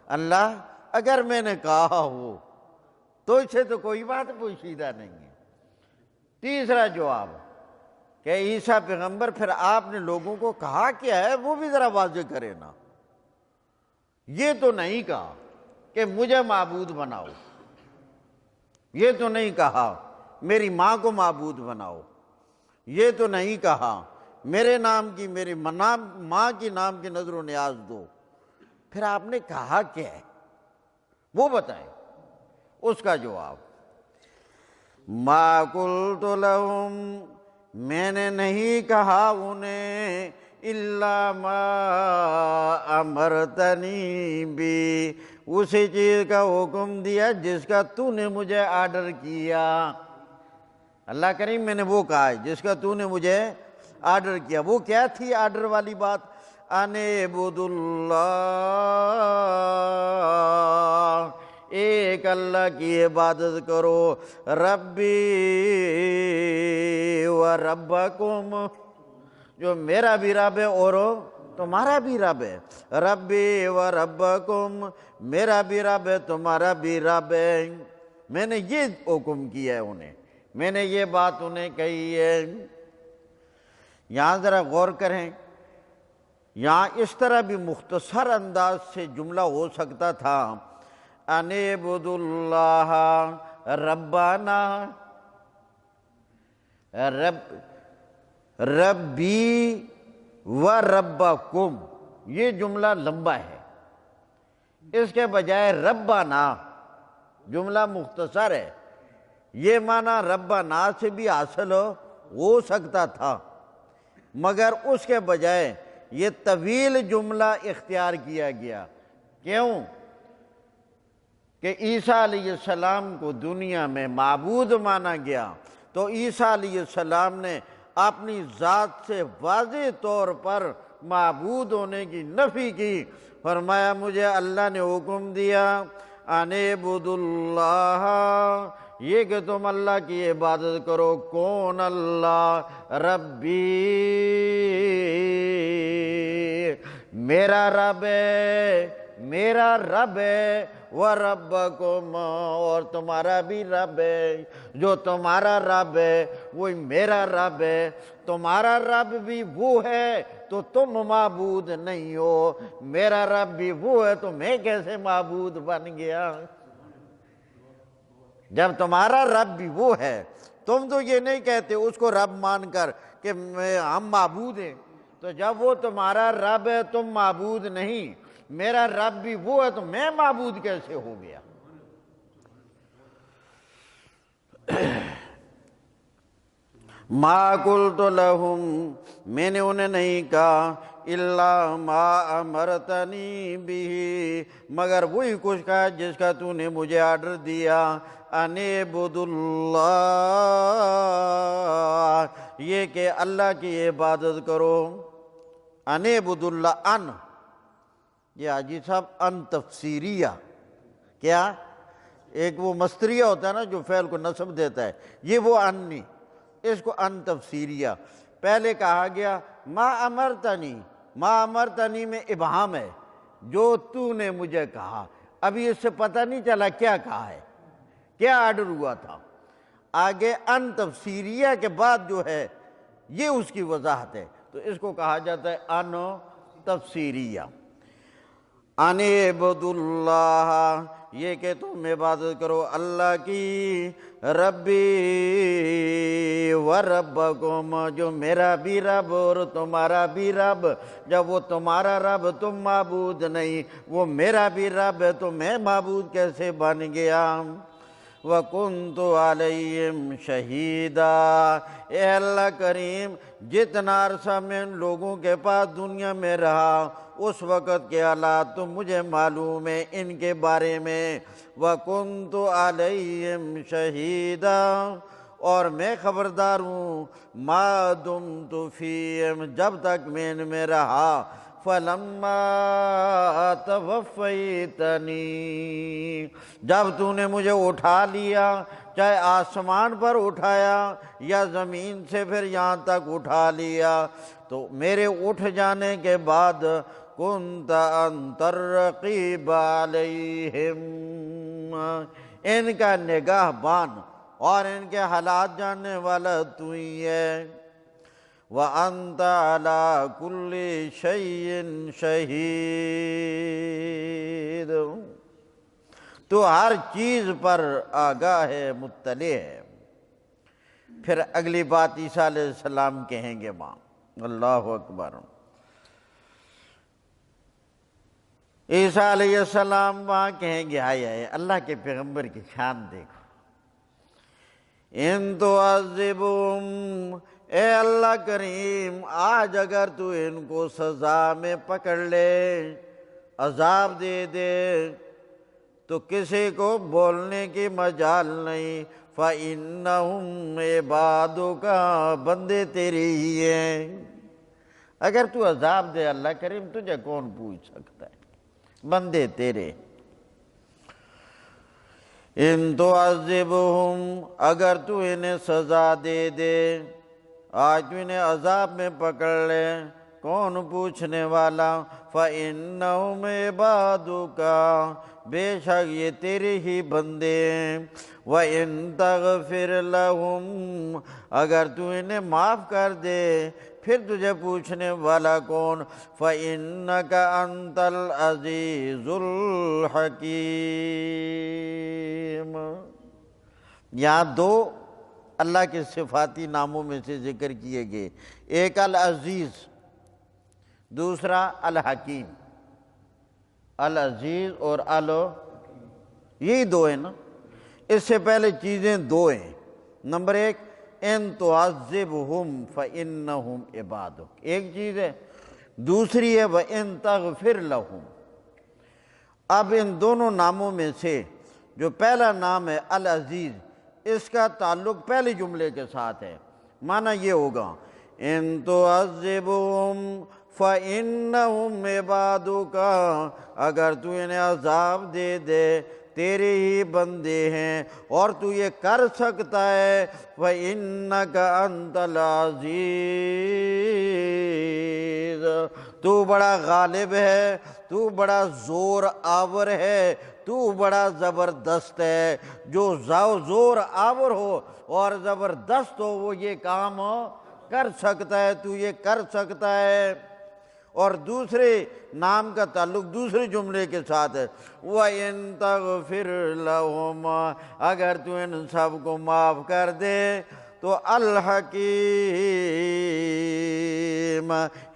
اللہ اگر میں نے کہا ہو تو اس سے تو کوئی بات پوشیدہ نہیں ہے۔ تیسرا جواب کہ عیسیٰ پیغمبر پھر آپ نے لوگوں کو کہا کیا ہے وہ بھی ذرا واضح کرے نا، یہ تو نہیں کہا کہ مجھے معبود بناؤ، یہ تو نہیں کہا میری ماں کو معبود بناؤ، یہ تو نہیں کہا میرے نام کی میری ماں کی نام کی نظر و نیاز دو، پھر آپ نے کہا کیا ہے وہ بتائیں۔ اس کا جواب، ما قلت لهم، میں نے نہیں کہا انہیں، الا ما امرتنی بی، اسی چیز کا حکم دیا جس کا تو نے مجھے آرڈر کیا۔ اللہ کریم میں نے وہ کہا ہے جس کا تو نے مجھے آرڈر کیا۔ وہ کیا تھی آرڈر والی بات؟ ان اعبدوا اللہ، ایک اللہ کی عبادت کرو، ربی و ربکم، جو میرا بھی رب ہے اور تمہارا بھی رب ہے، ربی و ربکم، میرا بھی رب ہے تمہارا بھی رب ہے۔ میں نے یہ حکم کیا ہے انہیں، میں نے یہ بات انہیں کہی ہے۔ یہاں ذرا غور کریں، یہاں اس طرح بھی مختصر انداز سے جملہ ہو سکتا تھا، ان اعبدوا اللہ ربنا، ربی و ربکم، یہ جملہ لمبا ہے، اس کے بجائے ربنا جملہ مختصر ہے۔ یہ معنی ربنا سے بھی حاصل ہو سکتا تھا، مگر اس کے بجائے یہ طویل جملہ اختیار کیا گیا۔ کیوں؟ کہ عیسیٰ علیہ السلام کو دنیا میں معبود مانا گیا، تو عیسیٰ علیہ السلام نے اپنی ذات سے واضح طور پر معبود ہونے کی نفی کی، فرمایا مجھے اللہ نے حکم دیا ان اعبدوا اللہ، یہ کہ تم اللہ کی عبادت کرو، کون اللہ، ربی میرا رب ہے، میرا رب ہے، وَرَبَّكُمْ اور تمہارا بھی رب ہے، جو تمہارا رب ہے وہی میرا رب ہے۔ تمہارا رب بھی وہ ہے تو تم معبود نہیں ہو، میرا رب بھی وہ ہے تو میں کیسے معبود بن گیا؟ جب تمہارا رب بھی وہ ہے، تم تو یہ نہیں کہتے اس کو رب مان کر کہ ہم معبود ہیں، تو جب وہ تمہارا رب ہے تم معبود نہیں، میرا رب بھی وہ ہے تو میں معبود کیسے ہو گیا؟ ما قلت لہم، میں نے انہیں نہیں کہا الا ما امرتنی بھی، مگر وہی کچھ کہا جس کا تو نے مجھے آرڈر دیا، ان اعبدوا اللہ، یہ کہ اللہ کی عبادت کرو، ان اعبدوا اللہ، ان یہ حاجی صاحب ان تفسیریہ، کیا؟ ایک وہ مصدریہ ہوتا ہے نا جو فعل کو نصب دیتا ہے، یہ وہ ان نہیں، اس کو ان تفسیریہ۔ پہلے کہا گیا ما امرتنی، ما امرتنی میں ابہام ہے، جو تو نے مجھے کہا، ابھی اس سے پتہ نہیں چلا کیا کہا ہے، کیا آرڈر ہوا تھا۔ آگے ان تفسیریہ کے بعد جو ہے یہ اس کی وضاحت ہے، تو اس کو کہا جاتا ہے ان تفسیریہ۔ ان اعبدوا اللہ، یہ کہ تم عبادت کرو اللہ کی، ربی و ربکم، جو میرا بھی رب اور تمہارا بھی رب۔ جب وہ تمہارا رب تم معبود نہیں، وہ میرا بھی رب ہے تو میں معبود کیسے بن گیا؟ وَكُنْتُ عَلَيْهِمْ شَهِيدًا، اے اللہ کریم جتنا عرصہ میں ان لوگوں کے پاس دنیا میں رہا، اس وقت کے حالات تو مجھے معلوم ہے ان کے بارے میں۔ وَكُنْتُ عَلَيْهِمْ شَهِيدًا، اور میں خبردار ہوں، مَا دُمْتُ فِيهِمْ، جب تک میں ان میں رہا، فَلَمَّا تَوَفَّيْتَنِي، جب تو نے مجھے اٹھا لیا، چاہے آسمان پر اٹھایا یا زمین سے پھر یہاں تک اٹھا لیا، تو میرے اٹھ جانے کے بعد كُنْتَ أَنْتَ الرَّقِيبَ عَلَيْهِمْ، ان کا نگاہ بان اور ان کے حالات جاننے والا تو ہی ہے۔ وَأَنْتَ عَلَىٰ كُلِّ شَيْءٍ شَهِيدٌ، تو ہر چیز پر آگاہ ہے، مطلع ہے۔ پھر اگلی بات عیسیٰ علیہ السلام کہیں گے وہاں، اللہ اکبر، عیسیٰ علیہ السلام وہاں کہیں گے، ہائے ہائے اللہ کے پیغمبر کی شان دیکھو، ان تعذبہم، اے اللہ کریم آج اگر تو ان کو سزا میں پکڑ لے، عذاب دے دے، تو کسی کو بولنے کی مجال نہیں، فَإِنَّهُمْ عِبَادُكَ، بندے تیرے ہی ہیں۔ اگر تو عذاب دے اللہ کریم تجھے کون پوچھ سکتا ہے، بندے تیرے۔ ان تعذبہم، اگر تو انہیں سزا دے دے، آج تو انہیں عذاب میں پکڑ لے، کون پوچھنے والا؟ فَإِنَّهُمْ عِبَادُكَ، بے شک یہ تیرے ہی بندے ہیں۔ وَإِن تَغْفِرْ لَهُمْ، اگر تو انہیں معاف کر دے پھر تجھے پوچھنے والا کون؟ فَإِنَّكَ أَنْتَ الْعَزِيزُ الْحَكِيمُ۔ یہاں دو اللہ کے صفاتی ناموں میں سے ذکر کیے گئے، ایک العزیز، دوسرا الحکیم۔ العزیز اور یہی دو ہیں نا، اس سے پہلے چیزیں دو ہیں۔ نمبر ایک، ان تعذبہم فإنہم عبادک، ایک چیز ہے، دوسری ہے وَإِن تغفر لہم۔ اب ان دونوں ناموں میں سے جو پہلا نام ہے العزیز، اس کا تعلق پہلے جملے کے ساتھ ہے۔ معنی یہ ہوگا ان تعذبہم فإنہم عبادک، اگر تو انہیں عذاب دے دے تیرے ہی بندے ہیں اور تو یہ کر سکتا ہے۔ وَإِنَّكَ أَنْتَ الْعَزِيزُ، تو بڑا غالب ہے، تو بڑا زور آور ہے، تو بڑا زبردست ہے۔ جو زور آور ہو اور زبردست ہو وہ یہ کام کر سکتا ہے، تو یہ کر سکتا ہے۔ اور دوسرے نام کا تعلق دوسرے جملے کے ساتھ ہے، وَإِن تَغْفِرْ لَهُمْ، اگر تو ان سب کو معاف کر دے تو الحکیم،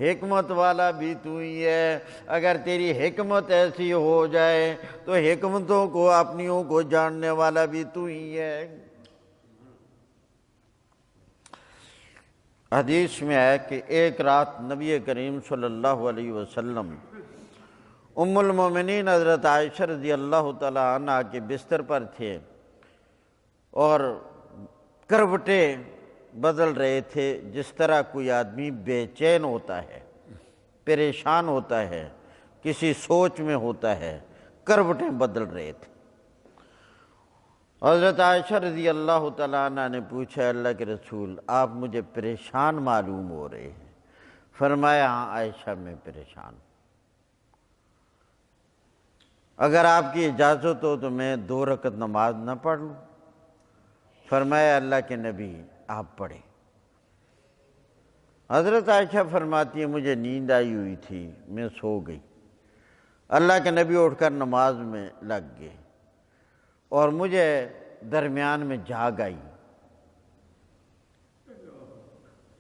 حکمت والا بھی تو ہی ہے۔ اگر تیری حکمت ایسی ہو جائے تو حکمتوں کو اپنیوں کو جاننے والا بھی تو ہی ہے۔ حدیث میں ہے کہ ایک رات نبی کریم صلی اللہ علیہ وسلم ام المومنین حضرت عائشہ رضی اللہ تعالی عنہ کے بستر پر تھے اور کروٹیں بدل رہے تھے، جس طرح کوئی آدمی بے چین ہوتا ہے، پریشان ہوتا ہے، کسی سوچ میں ہوتا ہے، کروٹیں بدل رہے تھے۔ حضرت عائشہ رضی اللہ تعالیٰ عنہ نے پوچھا، اللہ کے رسول آپ مجھے پریشان معلوم ہو رہے ہیں؟ فرمایا ہاں عائشہ میں پریشان ہوں، اگر آپ کی اجازت ہو تو میں 2 رکعت نماز نہ پڑھ لوں؟ فرمایا اللہ کے نبی آپ پڑھیں۔ حضرت عائشہ فرماتی ہے مجھے نیند آئی ہوئی تھی، میں سو گئی۔ اللہ کے نبی اٹھ کر نماز میں لگ گئے اور مجھے درمیان میں جاگ آئی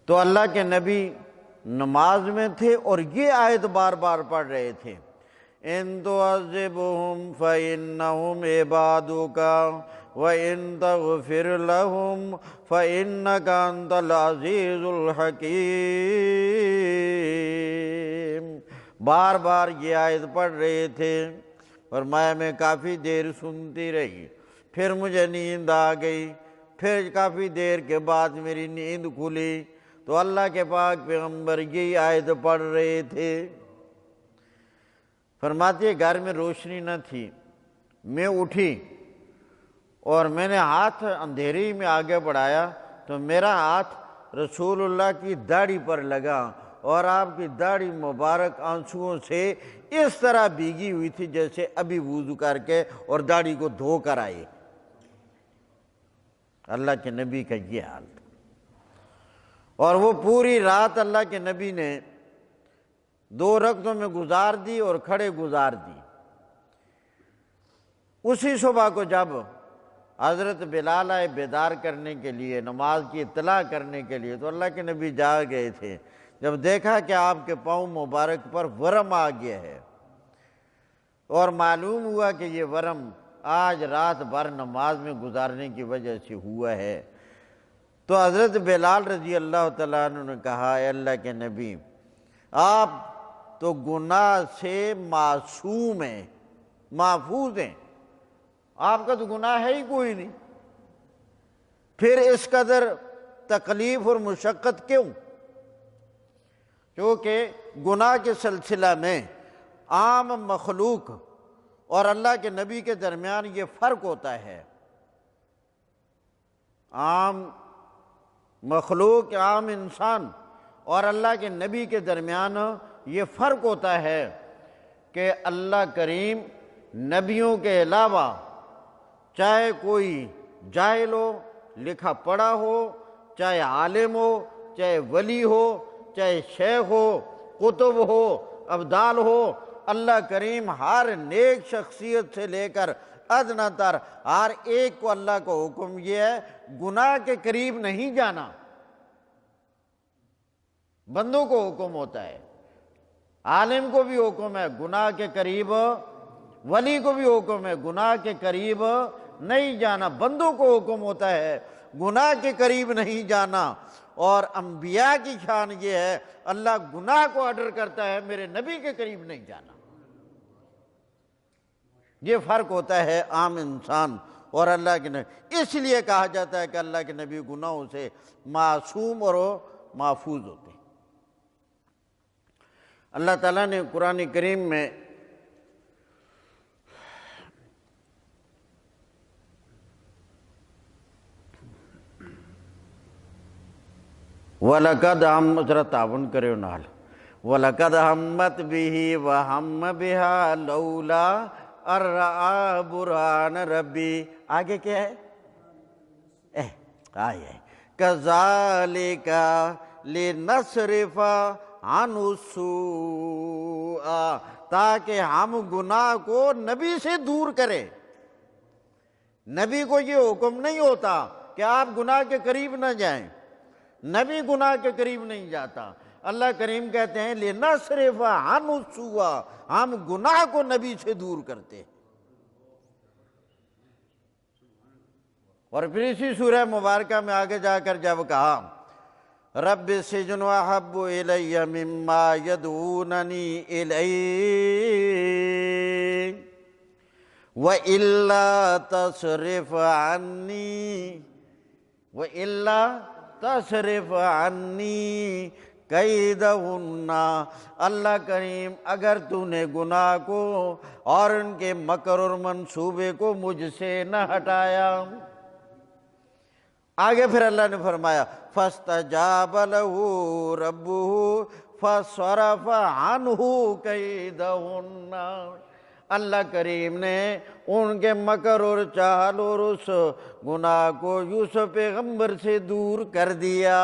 تو اللہ کے نبی نماز میں تھے اور یہ آیت بار بار پڑھ رہے تھے، ان تعذبہم فإنہم عبادک وإن تغفر لہم فإنک انت العزیز الحکیم۔ بار بار یہ آیت پڑھ رہے تھے، فرمایا میں کافی دیر سنتی رہی، پھر مجھے نیند آ گئی، پھر کافی دیر کے بعد میری نیند کھلی تو اللہ کے پاک پیغمبر یہی آیت پڑھ رہے تھے۔ فرماتی ہے گھر میں روشنی نہ تھی، میں اٹھی اور میں نے ہاتھ اندھیری میں آگے بڑھایا تو میرا ہاتھ رسول اللہ کی داڑھی پر لگا اور آپ کی داڑھی مبارک آنسوؤں سے اس طرح بھیگی ہوئی تھی جیسے ابھی وضو کر کے اور داڑھی کو دھو کر آئے۔ اللہ کے نبی کا یہ حال تھا، اور وہ پوری رات اللہ کے نبی نے 2 رکعتوں میں گزار دی اور کھڑے گزار دی۔ اسی صبح کو جب حضرت بلال آئے بیدار کرنے کے لیے، نماز کی اطلاع کرنے کے لیے، تو اللہ کے نبی جاگ گئے تھے۔ جب دیکھا کہ آپ کے پاؤں مبارک پر ورم آ گیا ہے اور معلوم ہوا کہ یہ ورم آج رات بھر نماز میں گزارنے کی وجہ سے ہوا ہے، تو حضرت بلال رضی اللہ تعالیٰ عنہ نے کہا اے اللہ کے نبی آپ تو گناہ سے معصوم ہیں، محفوظ ہیں، آپ کا تو گناہ ہے ہی کوئی نہیں، پھر اس قدر تکلیف اور مشقت کیوں؟ کیونکہ گناہ کے سلسلہ میں عام مخلوق اور اللہ کے نبی کے درمیان یہ فرق ہوتا ہے۔ عام مخلوق، عام انسان اور اللہ کے نبی کے درمیان یہ فرق ہوتا ہے کہ اللہ کریم نبیوں کے علاوہ چاہے کوئی جاہل ہو، لکھا پڑھا ہو، چاہے عالم ہو، چاہے ولی ہو، چاہے شیخ ہو، قطب ہو، ابدال ہو، اللہ کریم ہر نیک شخصیت سے لے کر ادنا تر ہر ایک کو اللہ کا حکم یہ ہے گناہ کے قریب نہیں جانا۔ بندوں کو حکم ہوتا ہے، عالم کو بھی حکم ہے گناہ کے قریب، ولی کو بھی حکم ہے گناہ کے قریب نہیں جانا، بندوں کو حکم ہوتا ہے گناہ کے قریب نہیں جانا۔ اور انبیاء کی شان یہ ہے اللہ گناہ کو آرڈر کرتا ہے میرے نبی کے قریب نہیں جانا۔ یہ فرق ہوتا ہے عام انسان اور اللہ کے نبی، اس لیے کہا جاتا ہے کہ اللہ کے نبی گناہوں سے معصوم اور محفوظ ہوتے ہیں۔ اللہ تعالیٰ نے قرآن کریم میں وَلَقَدْ ہم ذرا تعاون کرے نال وَلَقَدْ ہمت بِهِ وَهَمَّ بِهَا لَوْلَا أَن رَأَىٰ بُرْهَانَ رَبِّهِ۔ آگے کیا ہے؟ آئے كَذَلِكَ لِنَصْرِفَ عَنْهُ السُّوءَ، تاکہ ہم گناہ کو نبی سے دور کریں۔ نبی کو یہ حکم نہیں ہوتا کہ آپ گناہ کے قریب نہ جائیں، نبی گناہ کے قریب نہیں جاتا۔ اللہ کریم کہتے ہیں لِنَصْرِفَ عَنْهُ السُّوءَ، ہم گناہ کو نبی سے دور کرتے ہیں۔ اور پھر اسی سورہ مبارکہ میں آگے جا کر جب کہا رب السجن احب الی مما یدعوننی الیہ وَإِلَّا تَصْرِفْ عَنِّي کیدہن، اللہ کریم اگر تو نے گناہ کو اور ان کے مکر اور منصوبے کو مجھ سے نہ ہٹایا۔ آگے پھر اللہ نے فرمایا فَاسْتَجَابَ لَهُ رَبُّهُ فَصَرَفَ عَنْهُ کَیدَهُنَّ، اللہ کریم نے ان کے مکر اور چال اور اس گناہ کو یوسف پیغمبر سے دور کر دیا۔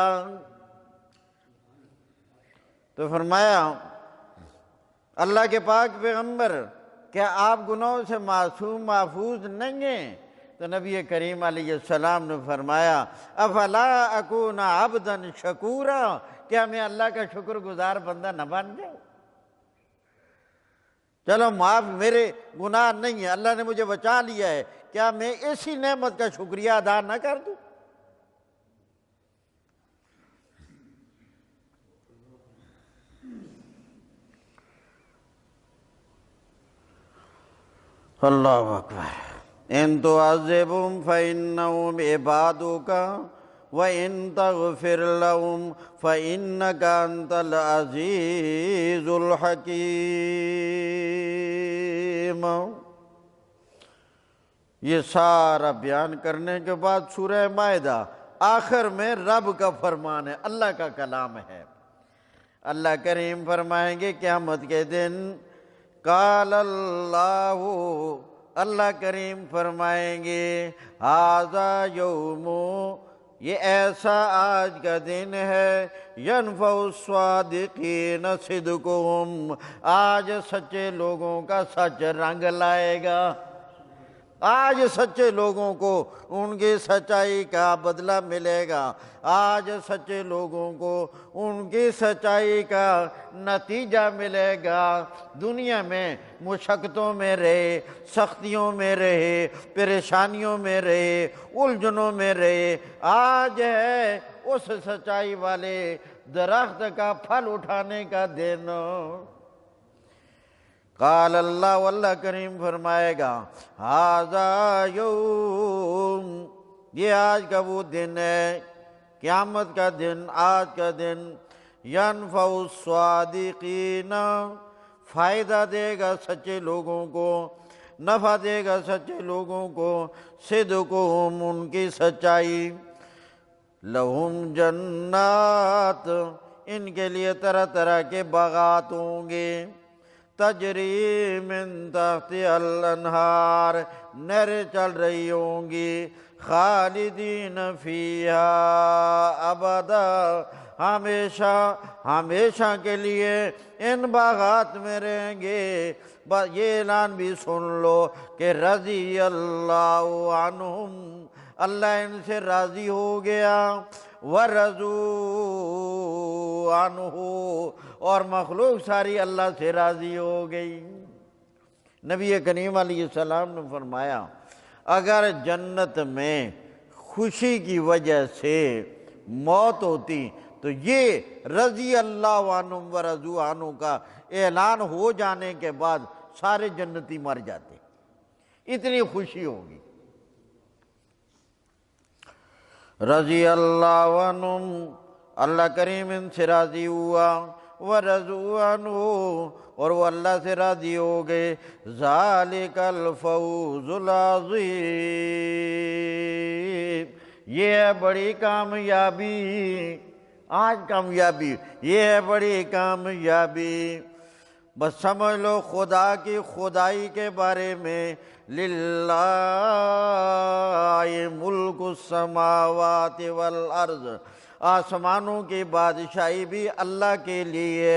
تو فرمایا اللہ کے پاک پیغمبر کیا آپ گناہوں سے معصوم محفوظ نہیں ہیں؟ تو نبی کریم علیہ السلام نے فرمایا افلا اکون عبدا شکورا، کیا میں اللہ کا شکر گزار بندہ نہ بن جاؤں؟ چلو معاف، میرے گناہ نہیں ہے، اللہ نے مجھے بچا لیا ہے، کیا میں اسی نعمت کا شکریہ ادا نہ کر دوں؟ اللہ اکبر۔ ان تعذبهم فإنهم عبادك وإن تغفر لهم فإنك أنت العزيز الحكيم۔ یہ سارا بیان کرنے کے بعد سورہ مائدہ آخر میں رب کا فرمان ہے، اللہ کا کلام ہے۔ اللہ کریم فرمائیں گے قیامت کے دن قال اللہ، اللہ کریم فرمائیں گے ھذا یوم، یہ ایسا آج کا دن ہے ینفع الصادقین صدقہم، آج سچے لوگوں کا سچ رنگ لائے گا، آج سچے لوگوں کو ان کی سچائی کا بدلہ ملے گا، آج سچے لوگوں کو ان کی سچائی کا نتیجہ ملے گا۔ دنیا میں مشقتوں میں رہے، سختیوں میں رہے، پریشانیوں میں رہے، الجھنوں میں رہے، آج ہے اس سچائی والے درخت کا پھل اٹھانے کا دن۔ قال اللہ، واللہ کریم فرمائے گا ھذا یوم، یہ آج کا وہ دن ہے، قیامت کا دن، آج کا دن، ینفع الصادقین، فائدہ دے گا سچے لوگوں کو، نفع دے گا سچے لوگوں کو، صدقہم، ان کی سچائی، لہم جنات، ان کے لیے طرح طرح کے باغات ہوں گے، تجری من تحت الانہار، نہریں چل رہی ہوں گی، خالدین فیہا ابدا، ہمیشہ ہمیشہ کے لیے ان باغات میں رہیں گے۔ بس یہ اعلان بھی سن لو کہ رضی اللہ عنہم، اللہ ان سے راضی ہو گیا، وَرَضُوا عَنْهُ، اور مخلوق ساری اللہ سے راضی ہو گئی۔ نبی کریم علیہ السلام نے فرمایا اگر جنت میں خوشی کی وجہ سے موت ہوتی تو یہ رضی اللہ عنہم ورضوا عنہ کا اعلان ہو جانے کے بعد سارے جنتی مر جاتے، اتنی خوشی ہوگی۔ رضی اللہ عنہم، اللہ کریم ان سے راضی ہوا، ورضوا عنہ، اور وہ اللہ سے راضی ہو گئے۔ ذالک الفوز العظیم، یہ ہے بڑی کامیابی، آج کامیابی، یہ ہے بڑی کامیابی۔ بس سمجھ لو خدا کی خدائی کے بارے میں، للہ ملک السماوات والارض، آسمانوں کی بادشاہی بھی اللہ کے لیے،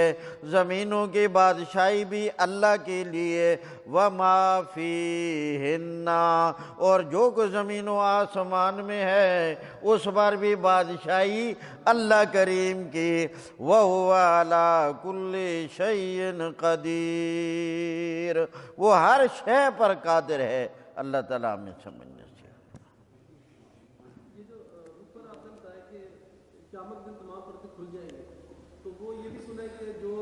زمینوں کی بادشاہی بھی اللہ کے لیے، وما فیہن، اور جو کچھ زمین و آسمان میں ہے اس پر بھی بادشاہی اللہ کریم کی، وَهُوَ عَلَىٰ كُلِّ شَيْءٍ قدیر، وہ ہر شے پر قادر ہے۔ اللہ تعالیٰ ہمیں سمجھنے سے۔ قیامت دن تمام پردے کھل جائیں گے، تو وہ یہ بھی سنا ہے کہ جو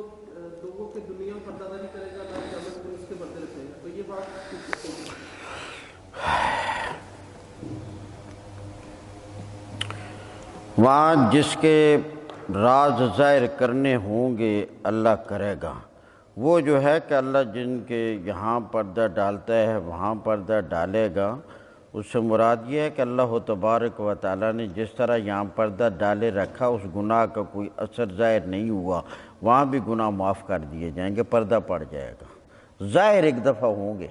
لوگوں کے دنیا میں پردہ داری کرے گا اللہ قیامت دن اس کے پردے رکھے گا، تو یہ بات وہاں جس کے راز ظاہر کرنے ہوں گے اللہ کرے گا، وہ جو ہے کہ اللہ جن کے یہاں پردہ ڈالتا ہے وہاں پردہ ڈالے گا، اس سے مراد یہ ہے کہ اللہ تبارک و تعالیٰ نے جس طرح یہاں پردہ ڈالے رکھا اس گناہ کا کوئی اثر ظاہر نہیں ہوا، وہاں بھی گناہ معاف کر دیے جائیں گے، پردہ پڑ جائے گا، ظاہر ایک دفعہ ہوں گے۔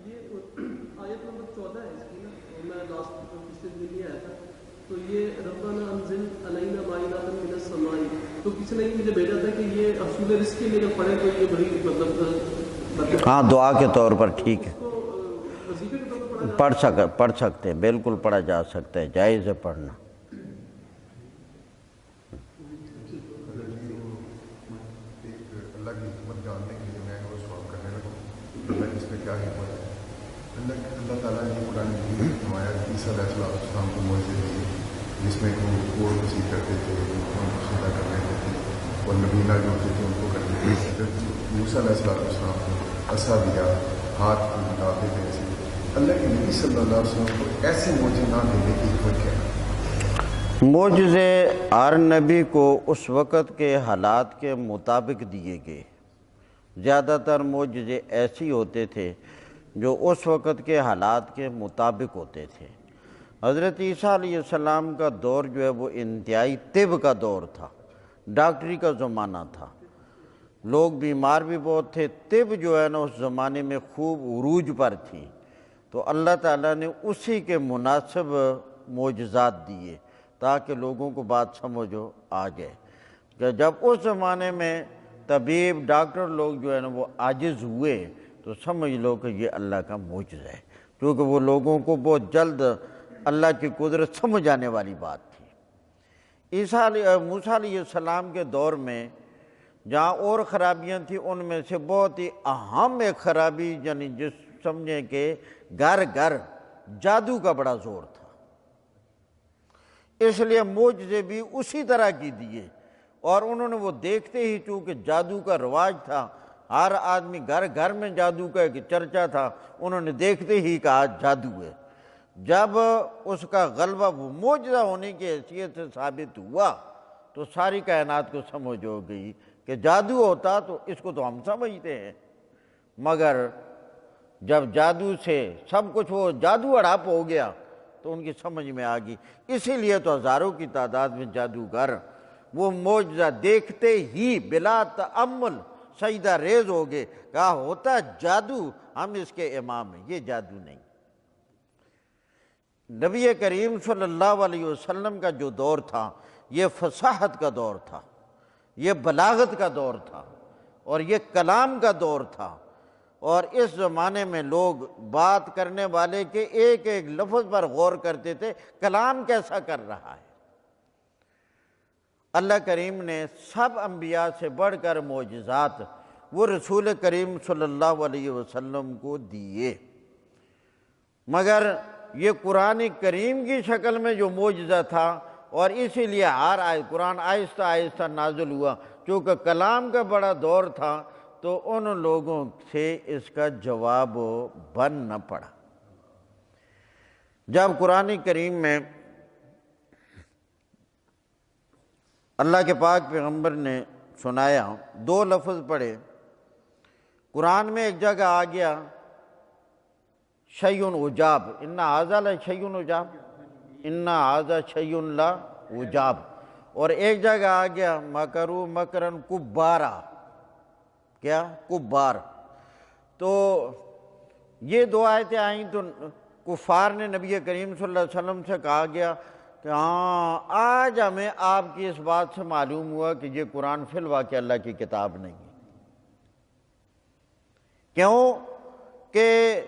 یہ آیت نمبر 14 ہے اس کی نا، میں لاسٹ پچھلے دن ہی آیا تھا، تو یہ ربنا انزل علینا مائدۃ من السماء، تو کسی نے مجھے بھیجا تھا کہ یہ اصول رزق کے لیے پڑھیں تو یہ بڑی مطلب ہاں دعا کے طور پر ٹھیک ہے، وظیفے کے طور پر پڑھ سکتے ہیں، بالکل پڑھا جا سکتا ہے، جائز ہے پڑھنا۔ اللہ کی حکمت جاننے کے لیے میں وہ سوال کرنے لگا، اللہ اس میں کیا حکمت ہے؟ اللہ تعالیٰ نے قرآن مجید میں فرمایا عیسیٰ علیہ السلام کو معجزے دیے جس میں وہ کوڑ کسی کرتے تھے، ان کو سیدھا کر لیتے تھے، اور نبینا جو ہوتے تھے ان کو کر لیتے تھے۔ موسیٰ علیہ السلام کو عصا دیا، ہاتھ کو نکالتے تھے ایسے۔ اللہ کے نبی صلی اللہ علیہ وسلم کو ایسے معجزے نہ دینے کی حکمت کیا ہے؟ معجزے ہر نبی کو اس وقت کے حالات کے مطابق دیے گئے، زیادہ تر معجزے ایسی ہوتے تھے جو اس وقت کے حالات کے مطابق ہوتے تھے۔ حضرت عیسیٰ علیہ السلام کا دور جو ہے وہ انتہائی طب کا دور تھا، ڈاکٹری کا زمانہ تھا، لوگ بیمار بھی بہت تھے، طب جو ہے نا اس زمانے میں خوب عروج پر تھی، تو اللہ تعالیٰ نے اسی کے مناسب معجزات دیے تاکہ لوگوں کو بات سمجھو آ جائے کہ جب اس زمانے میں طبیب ڈاکٹر لوگ جو ہے نا وہ عاجز ہوئے تو سمجھ لو کہ یہ اللہ کا معجزہ ہے، کیونکہ وہ لوگوں کو بہت جلد اللہ کی قدرت سمجھ آنے والی بات تھی۔ موسیٰ علیہ السلام کے دور میں جہاں اور خرابیاں تھیں ان میں سے بہت ہی اہم ایک خرابی یعنی جس سمجھیں کہ گھر گھر جادو کا بڑا زور تھا، اس لیے معجزے بھی اسی طرح کی دیے، اور انہوں نے وہ دیکھتے ہی چونکہ جادو کا رواج تھا، ہر آدمی گھر گھر میں جادو کا ایک چرچا تھا، انہوں نے دیکھتے ہی کہا جادو ہے۔ جب اس کا غلبہ وہ معجزہ ہونے کی حیثیت سے ثابت ہوا تو ساری کائنات کو سمجھ ہو گئی کہ جادو ہوتا تو اس کو تو ہم سمجھتے ہیں، مگر جب جادو سے سب کچھ وہ جادو ہڑپ ہو گیا تو ان کی سمجھ میں آ گئی۔ اسی لیے تو ہزاروں کی تعداد میں جادوگر وہ معجزہ دیکھتے ہی بلا تأمل سجدہ ریز ہو گئے، کہا ہوتا جادو، ہم اس کے امام ہیں، یہ جادو نہیں۔ نبی کریم صلی اللہ علیہ وسلم کا جو دور تھا یہ فصاحت کا دور تھا، یہ بلاغت کا دور تھا، اور یہ کلام کا دور تھا، اور اس زمانے میں لوگ بات کرنے والے کے ایک ایک لفظ پر غور کرتے تھے، کلام کیسا کر رہا ہے۔ اللہ کریم نے سب انبیاء سے بڑھ کر معجزات وہ رسول کریم صلی اللہ علیہ وسلم کو دیے، مگر یہ قرآن کریم کی شکل میں جو معجزہ تھا، اور اسی لیے ہر قرآن آہستہ آہستہ نازل ہوا، چونکہ کلام کا بڑا دور تھا تو ان لوگوں سے اس کا جواب بن نہ پڑا۔ جب قرآن کریم میں اللہ کے پاک پیغمبر نے سنایا، دو لفظ پڑھے، قرآن میں ایک جگہ آ گیا شیء عجاب، ان ھذا لشیء عجاب، ان ھذا شیء لا عجاب، اور ایک جگہ آ گیا مکروا مکرا کبارا، کیا کبار۔ تو یہ دو آیتیں آئیں تو کفار نے نبی کریم صلی اللہ علیہ وسلم سے کہا گیا کہ ہاں آج ہمیں آپ کی اس بات سے معلوم ہوا کہ یہ قرآن فی الواقع اللہ کی کتاب نہیں ہے۔ کیوں کہ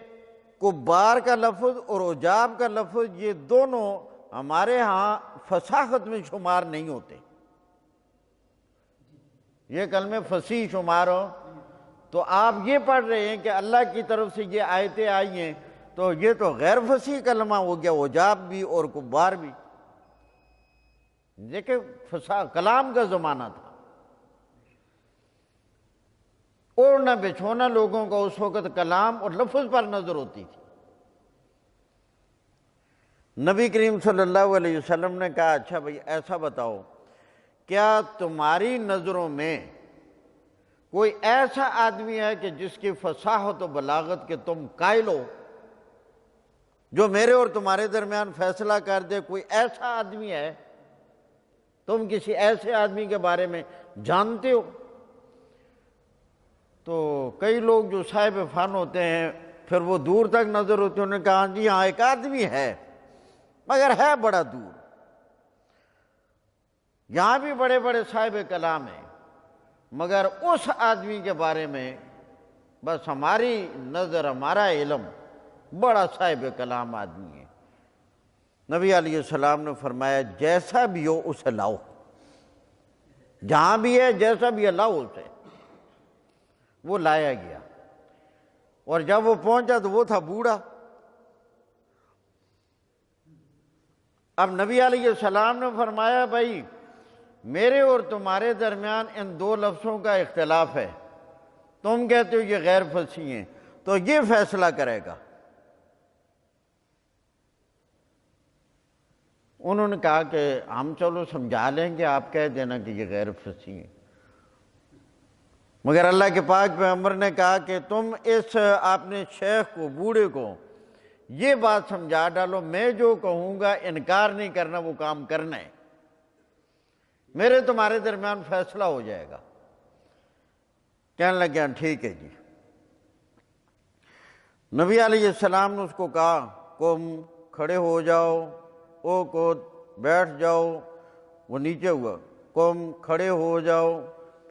کبار کا لفظ اور عجاب کا لفظ یہ دونوں ہمارے ہاں فصاحت میں شمار نہیں ہوتے۔ یہ کلمے فصیح شمار ہو تو آپ یہ پڑھ رہے ہیں کہ اللہ کی طرف سے یہ آیتیں آئی ہیں، تو یہ تو غیر فصیح کلمہ ہو گیا، عجاب بھی اور کبار بھی۔ دیکھیں کلام کا زمانہ تھا، اوڑھنا بچھونا لوگوں کا اس وقت کلام اور لفظ پر نظر ہوتی تھی۔ نبی کریم صلی اللہ علیہ وسلم نے کہا اچھا بھئی ایسا بتاؤ، کیا تمہاری نظروں میں کوئی ایسا آدمی ہے کہ جس کی فصاحت و بلاغت کے تم قائل ہو، جو میرے اور تمہارے درمیان فیصلہ کر دے؟ کوئی ایسا آدمی ہے؟ تم کسی ایسے آدمی کے بارے میں جانتے ہو؟ تو کئی لوگ جو صاحب فن ہوتے ہیں پھر وہ دور تک نظر ہوتے ہیں، انہوں نے کہا جی ہاں ایک آدمی ہے، مگر ہے بڑا دور، یہاں بھی بڑے بڑے صاحب کلام ہیں، مگر اس آدمی کے بارے میں بس ہماری نظر ہمارا علم، بڑا صاحب کلام آدمی ہے۔ نبی علیہ السلام نے فرمایا جیسا بھی ہو اسے لاؤ، جہاں بھی ہے جیسا بھی ہے لاؤ اسے۔ وہ لایا گیا، اور جب وہ پہنچا تو وہ تھا بوڑھا۔ اب نبی علیہ السلام نے فرمایا بھائی میرے اور تمہارے درمیان ان دو لفظوں کا اختلاف ہے، تم کہتے ہو یہ غیر فصیح ہیں، تو یہ فیصلہ کرے گا۔ انہوں نے کہا کہ ہم چلو سمجھا لیں گے، آپ کہہ دینا کہ یہ غیر فصیح ہیں۔ مگر اللہ کے پاک پیغمبر نے کہا کہ تم اس اپنے شیخ کو، بوڑھے کو یہ بات سمجھا ڈالو، میں جو کہوں گا انکار نہیں کرنا، وہ کام کرنا ہے، میرے تمہارے درمیان فیصلہ ہو جائے گا۔ کہنے لگے ٹھیک ہے جی۔ نبی علیہ السلام نے اس کو کہا قم، کھڑے ہو جاؤ، او کو بیٹھ جاؤ، وہ نیچے ہوا، قم، کھڑے ہو جاؤ،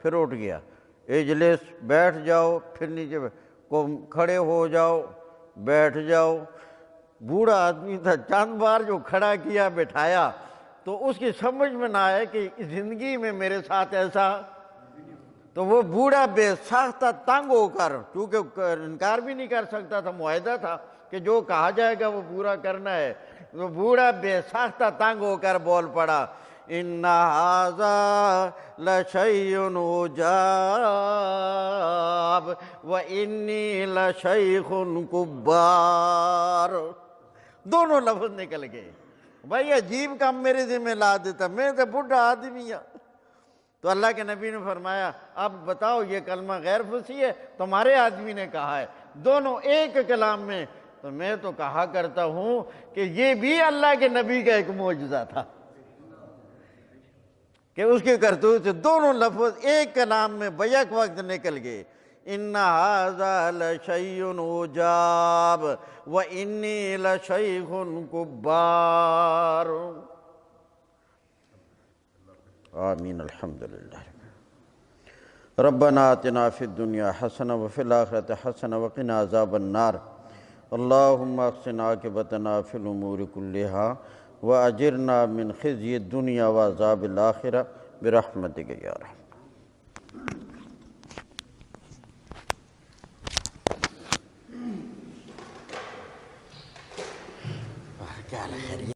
پھر اٹھ گیا، اجلس، بیٹھ جاؤ، پھر نیچے قم، کھڑے ہو جاؤ، بیٹھ جاؤ۔ بوڑھا آدمی تھا، چند بار جو کھڑا کیا بٹھایا تو اس کی سمجھ میں نہ آئے کہ زندگی میں میرے ساتھ ایسا، تو وہ بوڑھا بے ساختہ تنگ ہو کر، کیونکہ انکار بھی نہیں کر سکتا تھا، معاہدہ تھا کہ جو کہا جائے گا وہ پورا کرنا ہے، وہ بوڑھا بے ساختہ تنگ ہو کر بول پڑا ان ھذا لشیء عجاب وانی لشیخ کبار۔ دونوں لفظ نکل گئے، بھائی عجیب کام میرے ذمہ لا دیتا، میں تو بوڑھا آدمی ہوں۔ تو اللہ کے نبی نے فرمایا اب بتاؤ یہ کلمہ غیر فصیح ہے؟ تمہارے آدمی نے کہا ہے۔ دونوں ایک کلام میں تو میں تو کہا کرتا ہوں کہ یہ بھی اللہ کے نبی کا ایک معجزہ تھا کہ اس کی کرتوت سے دونوں لفظ ایک کلام میں بیک وقت نکل گئے. ان ھذا لشیء عجاب وانی لشیخ کبار. آمین. الحمدللہ. ربنا آتنا فی الدنیا حسنہ وفی الآخرۃ حسنہ وقنا عذاب النار. اللہم احسن عاقبتنا فی الامور کلہا واجرنا من خزی الدنیا وعذاب الآخرہ برحمتک یا رحمن.